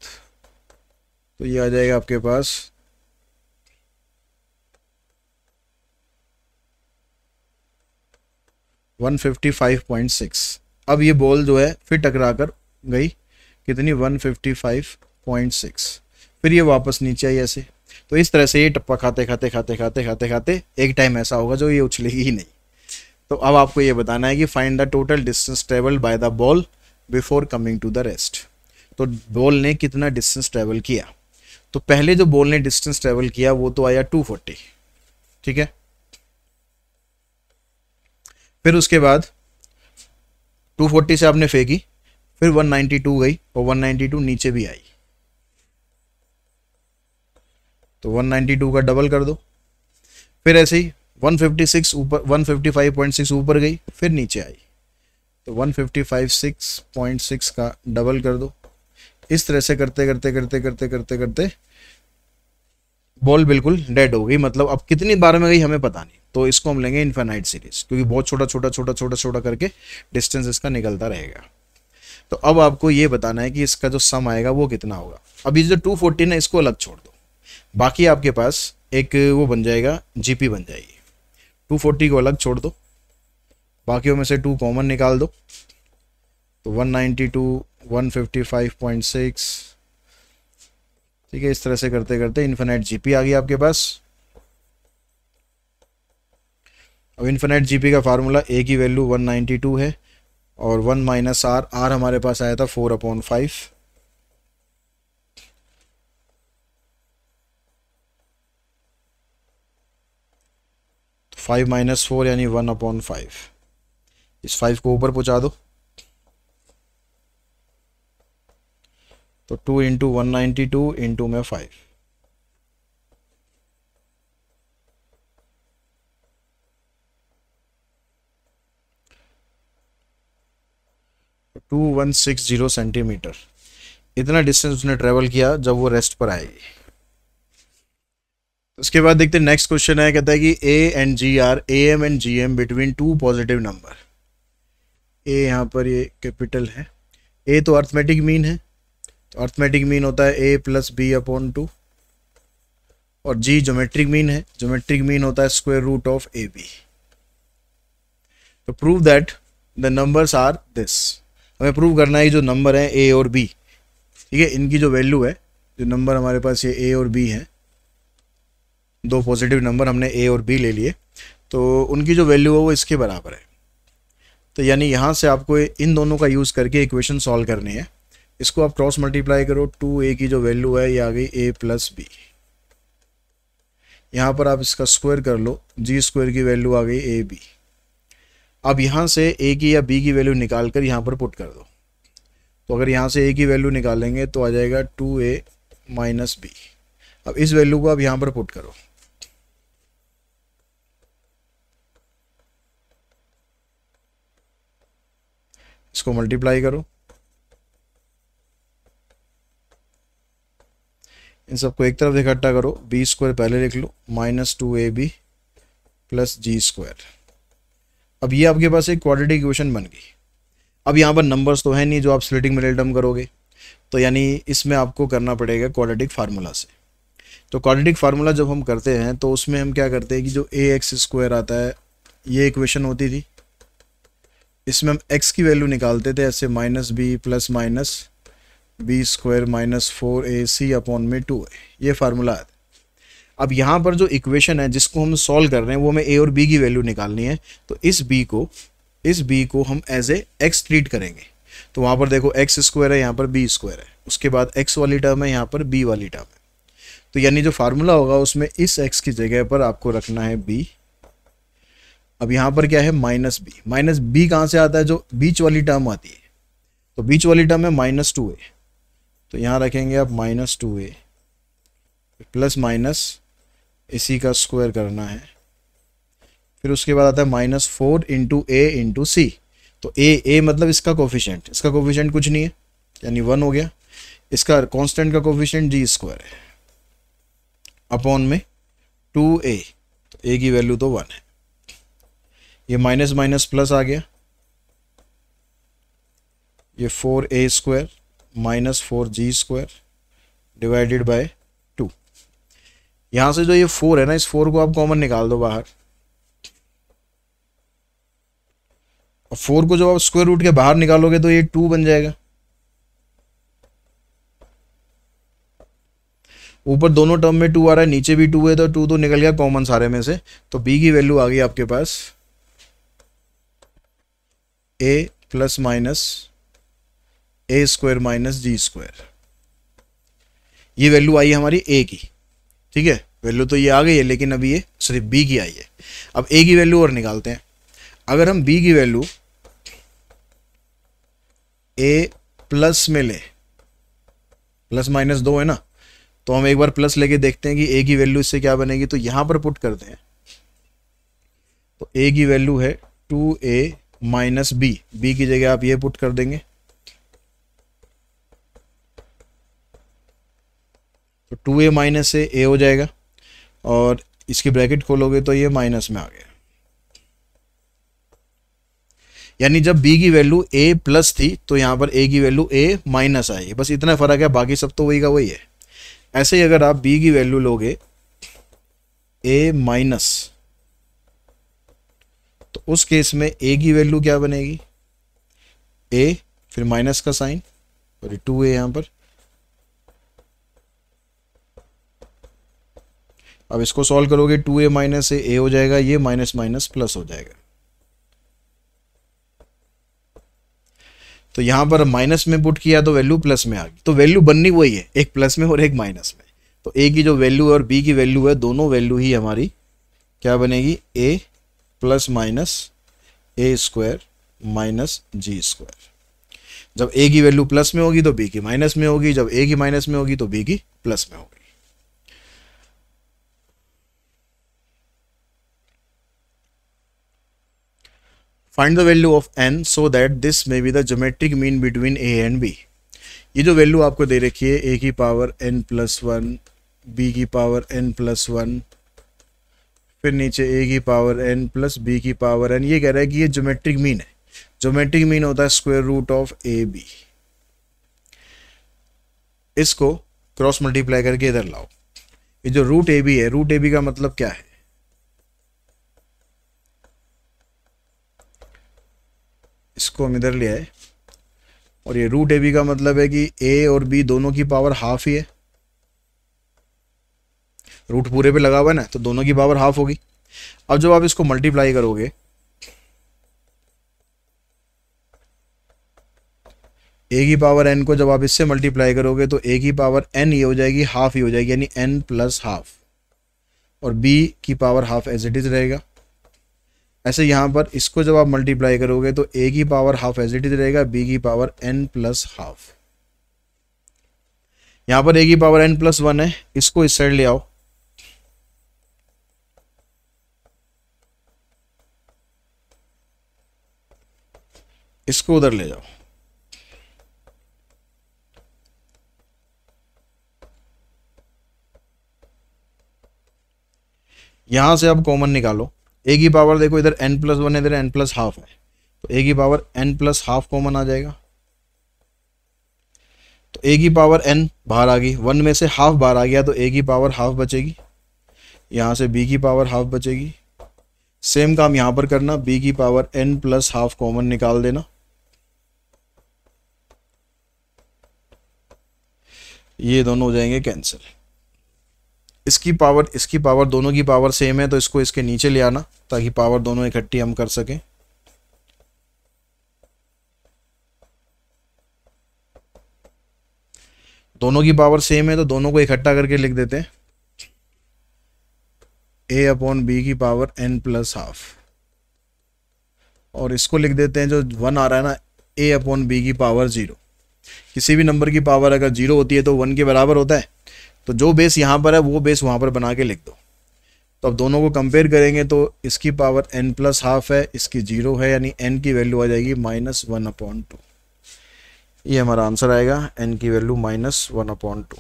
तो ये आ जाएगा आपके पास 155.6। अब ये बॉल जो है फिर टकरा कर गई कितनी, 155.6, फिर ये वापस नीचे आई ऐसे। तो इस तरह से ये टप्पा खाते खाते खाते खाते खाते खाते एक टाइम ऐसा होगा जो ये उछलेगी ही नहीं। तो अब आपको ये बताना है कि find the total distance travelled by the ball before coming to the rest. तो बॉल ने कितना डिस्टेंस ट्रेवल किया, तो पहले जो बॉल ने डिस्टेंस ट्रेवल किया वो तो आया 240, ठीक है। फिर उसके बाद 240 से आपने फेंकी, फिर 192 गई और 192 नीचे भी आई, तो 192 का डबल कर दो। फिर ऐसे ही 156 ऊपर, 155.6 ऊपर गई, फिर नीचे आई, तो 155.6 का डबल कर दो। इस तरह से करते करते करते करते करते करते बॉल बिल्कुल डेड हो गई। मतलब अब कितनी बार में गई हमें पता नहीं, तो इसको हम लेंगे इनफाइनाइट सीरीज, क्योंकि बहुत छोटा छोटा छोटा छोटा छोटा करके डिस्टेंस इसका निकलता रहेगा। तो अब आपको ये बताना है कि इसका जो सम आएगा वो कितना होगा। अब ये जो 240 है इसको अलग छोड़ दो, बाकी आपके पास एक वो बन जाएगा, जीपी बन जाएगी। 240 को अलग छोड़ दो, बाकियों में से 2 कॉमन निकाल दो, तो 192 155.6, ठीक है। इस तरह से करते करते इन्फिनिट जीपी आ गई आपके पास। अब इन्फिनिट जीपी का फार्मूला ए की वैल्यू 192 है और 1 माइनस आर, आर हमारे पास आया था 4/5, तो 5 माइनस 4 यानी 1/5। इस 5 को ऊपर पहुंचा दो, तो 2 इंटू 192 इंटू में 5, तो 2160 सेंटीमीटर, इतना डिस्टेंस उसने ट्रेवल किया जब वो रेस्ट पर आएगी। उसके बाद देखते हैं नेक्स्ट क्वेश्चन है, कहता है कि A and G are A M and G M between 2 positive number. A यहाँ पर ये कैपिटल है, ए तो अर्थमेटिक मीन है, तो अर्थमेटिक मीन होता है a प्लस बी अपॉन 2, और जी ज्योमेट्रिक मीन है, ज्योमेट्रिक मीन होता है square root of A B. तो prove that the numbers are this, हमें प्रूव करना है जो नंबर है ए और बी, ठीक है, इनकी जो वैल्यू है, जो नंबर हमारे पास ये ए और बी है, 2 पॉजिटिव नंबर हमने ए और बी ले लिए, तो उनकी जो वैल्यू है वो इसके बराबर है। तो यानी यहाँ से आपको इन दोनों का यूज़ करके इक्वेशन सॉल्व करनी है। इसको आप क्रॉस मल्टीप्लाई करो, 2a की जो वैल्यू है ये आ गई a प्लस बी, यहाँ पर आप इसका स्क्वायर कर लो, जी स्क्वायर की वैल्यू आ गई ए बी। अब यहाँ से a की या b की वैल्यू निकाल कर यहाँ पर पुट कर दो, तो अगर यहाँ से a की वैल्यू निकालेंगे तो आ जाएगा 2a माइनस बी। अब इस वैल्यू को आप यहाँ पर पुट करो, इसको मल्टीप्लाई करो, इन सबको एक तरफ इकट्ठा करो, बी स्क्वायर पहले लिख लो माइनस 2ab प्लस जी स्क्वायर। अब ये आपके पास एक क्वाड्रेटिक इक्वेशन बन गई। अब यहाँ पर नंबर्स तो है नहीं जो आप स्प्लिटिंग मिडिल करोगे, तो यानी इसमें आपको करना पड़ेगा क्वाड्रेटिक फार्मूला से। तो क्वाड्रेटिक फार्मूला जब हम करते हैं तो उसमें हम क्या करते हैं कि जो ए एक्स स्क्वायर आता है, ये इक्वेशन होती थी, इसमें हम x की वैल्यू निकालते थे ऐसे, minus B plus minus B square minus 4ac upon में 2a, ये फार्मूला है। अब यहाँ पर जो इक्वेशन है जिसको हम सॉल्व कर रहे हैं वो हमें a और b की वैल्यू निकालनी है, तो इस b को हम एज ए x ट्रीट करेंगे। तो वहाँ पर देखो x स्क्वायर है, यहाँ पर b स्क्वायर है, उसके बाद x वाली टर्म है, यहाँ पर b वाली टर्म है। तो यानी जो फार्मूला होगा उसमें इस x की जगह पर आपको रखना है b। अब यहाँ पर क्या है, माइनस बी कहाँ से आता है, जो बीच वाली टर्म आती है, तो बीच वाली टर्म है माइनस 2a, तो यहाँ रखेंगे आप माइनस 2a प्लस माइनस इसी का स्क्वायर करना है, फिर उसके बाद आता है -4 इंटू ए इंटू सी। तो ए मतलब इसका कोफिशिएंट, इसका कोफिशिएंट कुछ नहीं है यानी 1 हो गया। इसका कांस्टेंट का कोफिशिएंट जी स्क्वायर है अपॉन में 2a, तो a की वैल्यू तो 1 है। ये माइनस माइनस प्लस आ गया, ये 4a square minus 4g square divided by 2। यहाँ से जो ये 4 है ना, इस 4 को आप कॉमन निकाल दो बाहर, और 4 को जब आप स्क्वायर रूट के बाहर निकालोगे तो ये 2 बन जाएगा। ऊपर दोनों टर्म में 2 आ रहा है, नीचे भी 2 है, तो 2 तो निकल गया कॉमन सारे में से। तो b की वैल्यू आ गई आपके पास a plus minus A square minus G square. ये वैल्यू आई हमारी a की, ठीक है, वैल्यू तो ये आ गई है, लेकिन अभी ये सिर्फ b की आई है। अब a की वैल्यू और निकालते हैं। अगर हम b की वैल्यू a प्लस में ले, प्लस माइनस 2 है ना, तो हम एक बार प्लस लेके देखते हैं कि a की वैल्यू इससे क्या बनेगी। तो यहां पर पुट करते हैं, तो a की वैल्यू है 2a माइनस b, b की जगह आप ये पुट कर देंगे, तो 2a माइनस से a हो जाएगा, और इसकी ब्रैकेट खोलोगे तो ये माइनस में आ गया। यानी जब b की वैल्यू a प्लस थी तो यहाँ पर a की वैल्यू a माइनस आई, बस इतना फर्क है, बाकी सब तो वही का वही है। ऐसे ही अगर आप b की वैल्यू लोगे a माइनस, तो उस केस में a की वैल्यू क्या बनेगी, a फिर माइनस का साइन और 2a यहाँ पर। अब इसको सॉल्व करोगे 2a माइनस से a हो जाएगा, ये माइनस माइनस प्लस हो जाएगा। तो यहां पर माइनस में पुट किया तो वैल्यू प्लस में आ गई, तो वैल्यू बननी वही है, एक प्लस में और एक माइनस में। तो a की जो वैल्यू और b की वैल्यू है, दोनों वैल्यू ही हमारी क्या बनेगी, a plus minus A square minus G square. जब a की वैल्यू प्लस में होगी तो b की माइनस में होगी, जब a की माइनस में होगी तो b की प्लस में होगी। Find the value of n so that this may be the geometric mean between a and b। ये जो वैल्यू आपको दे रखी है a की पावर n प्लस 1, b की पावर n प्लस 1, फिर नीचे a की पावर n प्लस b की पावर n, ये कह रहा है कि ये ज्योमेट्रिक मीन है। ज्योमेट्रिक मीन होता है square root of A B. इसको क्रॉस मल्टीप्लाई करके इधर लाओ। ये जो रूट ए बी है, रूट ए बी का मतलब क्या है, इसको हम इधर ले आए, और ये रूट ए बी का मतलब है कि a और b दोनों की पावर हाफ ही है। रूट पूरे पे लगा हुआ है ना, तो दोनों की पावर हाफ होगी। अब जब आप इसको मल्टीप्लाई करोगे, a की पावर n को जब आप इससे मल्टीप्लाई करोगे तो a की पावर n ये हो जाएगी, हाफ ही हो जाएगी, यानी n प्लस हाफ, और b की power half as it is रहेगा। ऐसे यहाँ पर इसको जब आप मल्टीप्लाई करोगे तो a की power half as it is रहेगा, b की पावर n प्लस हाफ। यहाँ पर a की पावर n प्लस 1 है, इसको इस साइड ले आओ, इसको उधर ले जाओ। यहां से आप कॉमन निकालो, a की पावर देखो इधर n प्लस 1 है, इधर n प्लस हाफ है, तो a की power n plus half common आ जाएगा। तो a की पावर n बाहर आ गई, 1 में से हाफ बाहर आ गया, तो a की पावर हाफ बचेगी, यहाँ से b की पावर हाफ बचेगी। सेम काम यहाँ पर करना, b की power n plus half common निकाल देना, ये दोनों हो जाएंगे कैंसिल। इसकी पावर दोनों की पावर सेम है, तो इसको इसके नीचे ले आना ताकि पावर दोनों इकट्ठी हम कर सकें। दोनों की पावर सेम है तो दोनों को इकट्ठा करके लिख देते हैं, a अपॉन बी की पावर n प्लस हाफ, और इसको लिख देते हैं जो 1 आ रहा है ना, a अपॉन बी की पावर 0। किसी भी नंबर की पावर अगर 0 होती है तो 1 के बराबर होता है, तो जो बेस यहाँ पर है वो बेस वहाँ पर बना के लिख दो। तो अब दोनों को कंपेयर करेंगे तो इसकी पावर n प्लस हाफ है, इसकी 0 है, यानी n की वैल्यू आ जाएगी -1/2। ये हमारा आंसर आएगा, n की वैल्यू -1/2।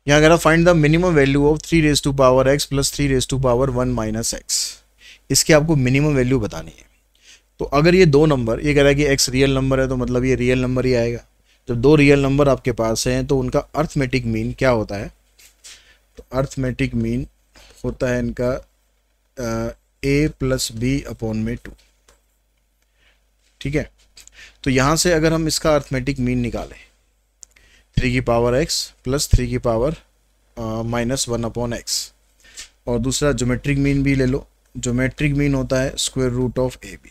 यहाँ कह रहा find the minimum value of 3⁻x plus 3⁻1 x। इसकी आपको मिनिमम वैल्यू बतानी है। तो अगर ये दो नंबर, ये कह रहा है कि x रियल नंबर है तो मतलब ये रियल नंबर ही आएगा। जब दो रियल नंबर आपके पास हैं तो उनका अर्थमेटिक मीन क्या होता है? तो अर्थमेटिक मीन होता है इनका a प्लस बी अपॉन में 2। ठीक है, तो यहाँ से अगर हम इसका अर्थमेटिक मीन निकालें 3 की पावर x प्लस 3 की पावर -1/x, और दूसरा ज्योमेट्रिक मीन भी ले लो। ज्योमेट्रिक मीन होता है स्क्वायर रूट ऑफ AB।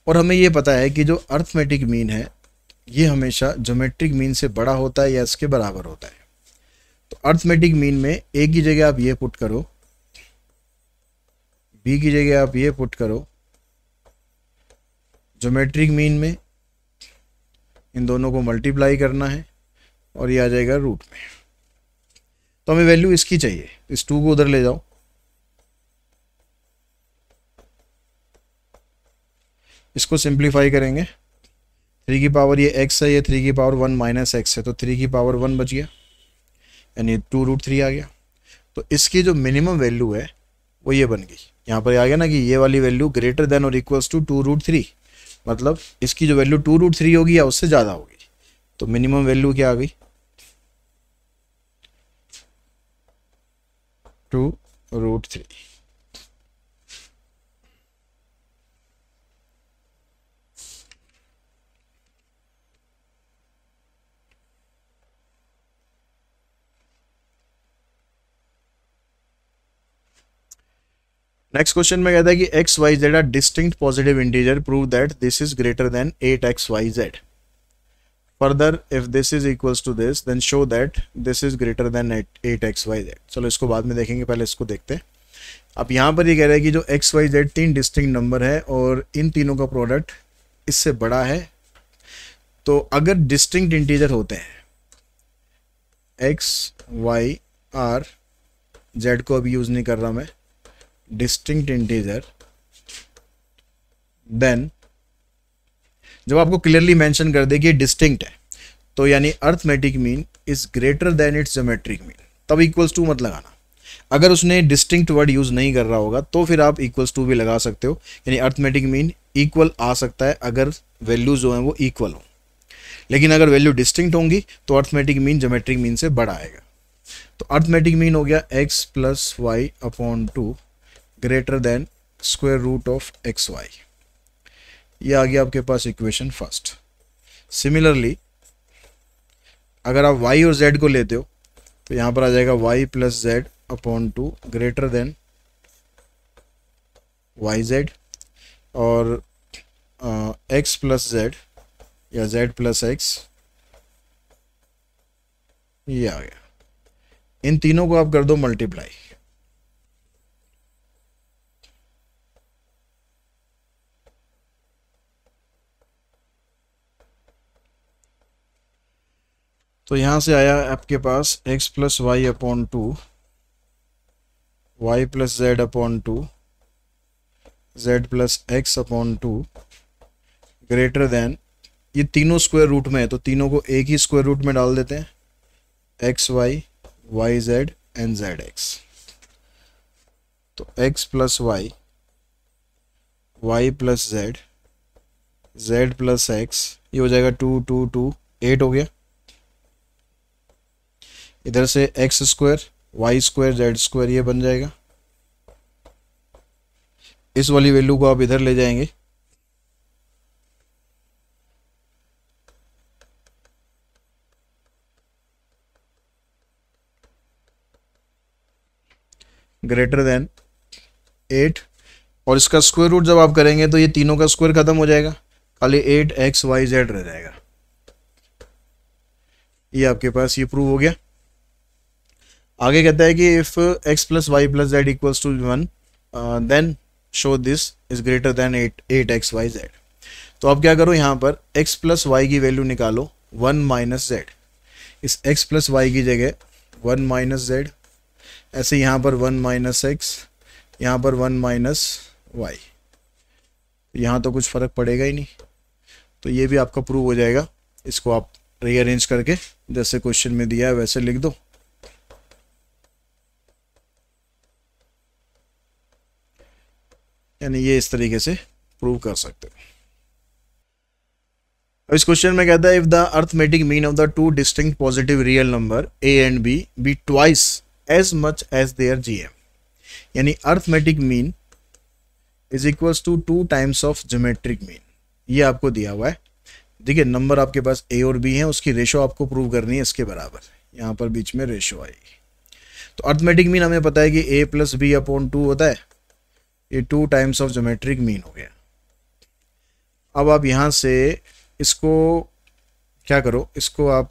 और हमें ये पता है कि जो अर्थमेटिक मीन है ये हमेशा ज्योमेट्रिक मीन से बड़ा होता है या इसके बराबर होता है। तो अर्थमेटिक मीन में a की जगह आप ये पुट करो, b की जगह आप ये पुट करो, ज्योमेट्रिक मीन में इन दोनों को मल्टीप्लाई करना है और ये आ जाएगा रूट में। तो हमें वैल्यू इसकी चाहिए, इस 2 को उधर ले जाओ, इसको सिंप्लीफाई करेंगे। 3 की पावर ये x है, ये 3 की पावर 1 x है, तो 3 की पावर 1 बच गया, यानी 2√3 आ गया। तो इसकी जो मिनिमम वैल्यू है वो ये बन गई। यहाँ पर आ गया ना कि ये वाली वैल्यू ग्रेटर देन और इक्वल्स टू 2√3, मतलब इसकी जो वैल्यू 2√3 होगी या उससे ज़्यादा होगी। तो मिनिमम वैल्यू क्या आ गई? 2√3। नेक्स्ट क्वेश्चन में कहता है कि x y z are distinct positive integer, prove that this is greater than 8xyz। Further if this is equals to this then show that this is greater than 8xyz। चलो इसको बाद में देखेंगे, पहले इसको देखते हैं। अब यहाँ पर ये कह रहा है कि जो x y z 3 distinct number है और इन तीनों का प्रोडक्ट इससे बड़ा है। तो अगर डिस्टिंक्ट इंटीजर होते हैं, एक्स वाई आर, जेड को अभी यूज़ नहीं कर रहा मैं, डिस्टिंक्ट इंटीजर, देन जब आपको क्लियरली मेंशन कर दे कि डिस्टिंक्ट है तो यानी arithmetic mean is greater then it's geometric mean, तब इक्वल्स टू मत लगाना। अगर उसने डिस्टिंक्ट वर्ड यूज नहीं कर रहा होगा तो फिर आप इक्वल्स टू भी लगा सकते हो, यानी अर्थमेटिक मीन इक्वल आ सकता है अगर वैल्यू जो है वो इक्वल हो। लेकिन अगर वैल्यू डिस्टिंक्ट होंगी तो अर्थमेटिक मीन ज्योमेट्रिक मीन से बड़ा आएगा। तो अर्थमेटिक मीन हो गया x plus y upon 2 greater than square root of x y. ये आ गया आपके पास इक्वेशन फर्स्ट। सिमिलरली अगर आप y और z को लेते हो तो यहाँ पर आ जाएगा y plus z upon 2 greater than y z, और x प्लस जेड या z प्लस एक्स, ये आ गया। इन तीनों को आप कर दो मल्टीप्लाई, तो यहाँ से आया आपके पास x plus y upon 2, y plus z upon 2, z plus x upon 2 greater than, ये तीनों स्क्वायर रूट में है तो तीनों को एक ही स्क्वायर रूट में डाल देते हैं, x y, y z and z x. तो x plus y, y plus z, z plus x, ये हो जाएगा 2 2 2 8 हो गया। इधर से x square, y square, z square ये बन जाएगा। इस वाली वैल्यू को आप इधर ले जाएंगे, ग्रेटर देन 8, और इसका स्क्वायर रूट जब आप करेंगे तो ये तीनों का स्क्वायर खत्म हो जाएगा, खाली 8xyz रह जाएगा। ये आपके पास ये प्रूव हो गया। आगे कहता है कि if x plus y plus z equals to 1 then show this is greater than 8xyz। तो अब क्या करो, यहाँ पर x प्लस वाई की वैल्यू निकालो 1 माइनस जेड। इस x प्लस वाई की जगह 1 माइनस जेड, ऐसे यहाँ पर 1 माइनस एक्स, यहाँ पर 1 माइनस वाई। यहाँ तो कुछ फ़र्क पड़ेगा ही नहीं, तो ये भी आपका प्रूव हो जाएगा। इसको आप रीअरेंज करके जैसे क्वेश्चन में दिया है वैसे लिख दो। यानी ये इस तरीके से प्रूव कर सकते हो। अब इस क्वेश्चन में कहता है if the arithmetic mean of the two distinct positive real number A and B be twice as much as their GM, यानी arithmetic mean is equals to 2 times of geometric mean. ये आपको दिया हुआ है। देखिए नंबर आपके पास ए और B है, उसकी रेशो आपको प्रूव करनी है इसके बराबर। यहाँ पर बीच में रेशो आएगी। तो अर्थमेटिक मीन हमें पता है कि ए प्लस बी अपॉन 2 होता है, ये 2 टाइम्स ऑफ ज्योमेट्रिक मीन हो गया। अब आप यहाँ से इसको क्या करो, इसको आप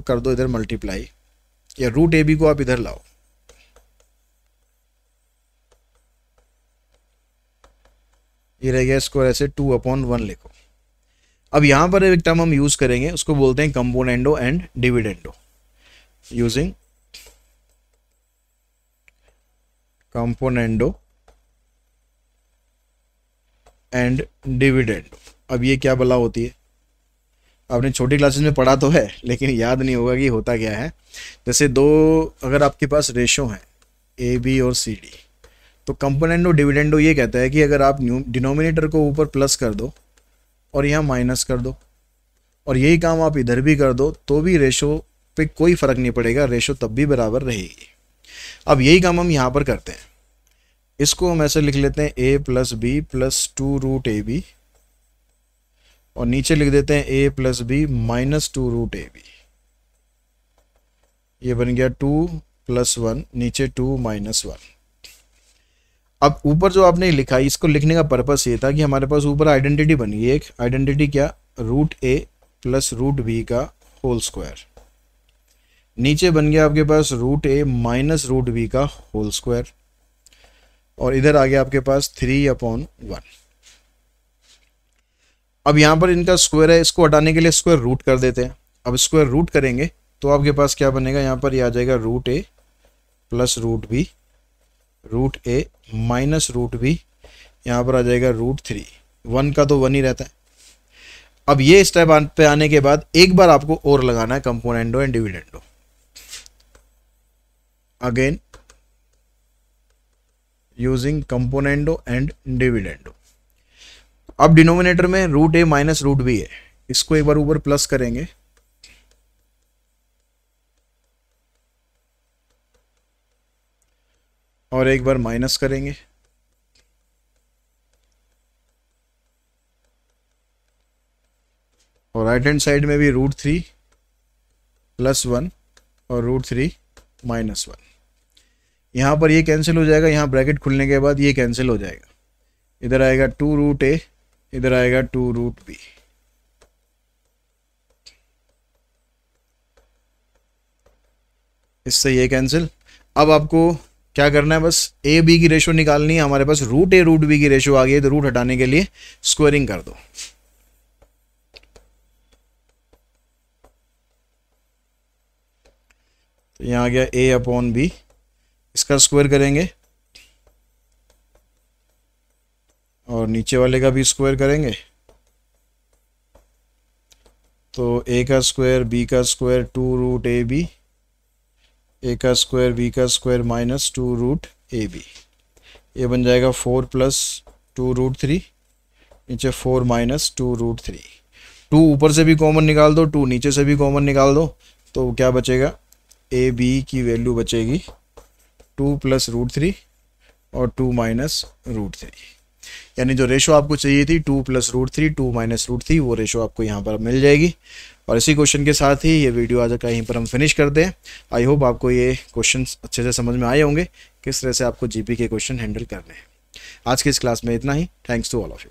कर दो इधर मल्टीप्लाई, या रूट ए बी को आप इधर लाओ। ये रह गया, इसको ऐसे 2/1 लिखो। अब यहाँ पर एक टर्म हम यूज करेंगे, उसको बोलते हैं componendo and dividendo. Using componendo and dividendo. अब ये क्या भला होती है, आपने छोटी क्लासेस में पढ़ा तो है लेकिन याद नहीं होगा कि होता क्या है। जैसे दो अगर आपके पास रेशो हैं ए बी और सी डी, तो कंपोनेंडो डिविडेंडो ये कहता है कि अगर आप डिनोमिनेटर को ऊपर प्लस कर दो और यहाँ माइनस कर दो, और यही काम आप इधर भी कर दो, तो भी रेशो पे कोई फ़र्क नहीं पड़ेगा, रेशो तब भी बराबर रहेगी। अब यही काम हम यहाँ पर करते हैं। इसको हम ऐसे लिख लेते हैं A plus B plus 2 root A B, और नीचे लिख देते हैं A plus B minus 2 root A B. ये बन गया 2 + 1, नीचे 2 - 1। अब ऊपर जो आपने लिखा है, इसको लिखने का पर्पस ये था कि हमारे पास ऊपर आइडेंटिटी बन गई। एक आइडेंटिटी क्या, रूट ए प्लस रूट बी का होल स्क्वायर। नीचे बन गया आपके पास रूट ए माइनस रूट बी का होल स्क्वायर, और इधर आ गया आपके पास 3/1। अब यहाँ पर इनका स्क्वायर है, इसको हटाने के लिए स्क्वायर रूट कर देते हैं। अब स्क्वायर रूट करेंगे तो आपके पास क्या बनेगा, यहाँ पर ये आ जाएगा रूट ए प्लस रूट बी, रूट ए माइनस रूट बी, यहाँ पर आ जाएगा रूट 3। 1 का तो 1 ही रहता है। अब ये स्टेप पे आने के बाद एक बार आपको और लगाना है componendo and dividendo. Again using componendo and dividendo. अब डिनोमिनेटर में रूट ए माइनस रूट बी है, इसको एक बार ऊपर प्लस करेंगे, और एक बार माइनस करेंगे, और राइट हैंड साइड में भी रूट 3 + 1 और रूट 3 - 1। यहाँ पर ये कैंसिल हो जाएगा, यहाँ ब्रैकेट खुलने के बाद ये कैंसिल हो जाएगा। इधर आएगा 2 रूट ए, इधर आएगा 2 रूट बी। इससे ये कैंसिल। अब आपको क्या करना है, बस ए बी की रेशो निकालनी है। हमारे पास रूट ए रूट बी की रेशो आ गई है, तो रूट हटाने के लिए स्क्वायरिंग कर दो। तो यहाँ आ गया a/b, इसका स्क्वायर करेंगे और नीचे वाले का भी स्क्वायर करेंगे, तो a का स्क्वायर b का square 2 root A b, a का स्क्वायर b का square minus 2 root A B. ये बन जाएगा 4 + 2 रूट 3, नीचे 4 - 2 रूट 3। 2 ऊपर से भी कॉमन निकाल दो, 2 नीचे से भी कॉमन निकाल दो, तो क्या बचेगा, ए बी की वैल्यू बचेगी 2 + रूट 3 और 2 - रूट 3। यानी जो रेशो आपको चाहिए थी 2 + रूट 3 2 - रूट 3, वो रेशो आपको यहाँ पर मिल जाएगी। और इसी क्वेश्चन के साथ ही ये वीडियो आज का यहीं पर हम फिनिश करते हैं। आई होप आपको ये क्वेश्चन अच्छे से समझ में आए होंगे, किस तरह से आपको जीपी के क्वेश्चन हैंडल करने हैं। आज की इस क्लास में इतना ही। Thanks to all of you.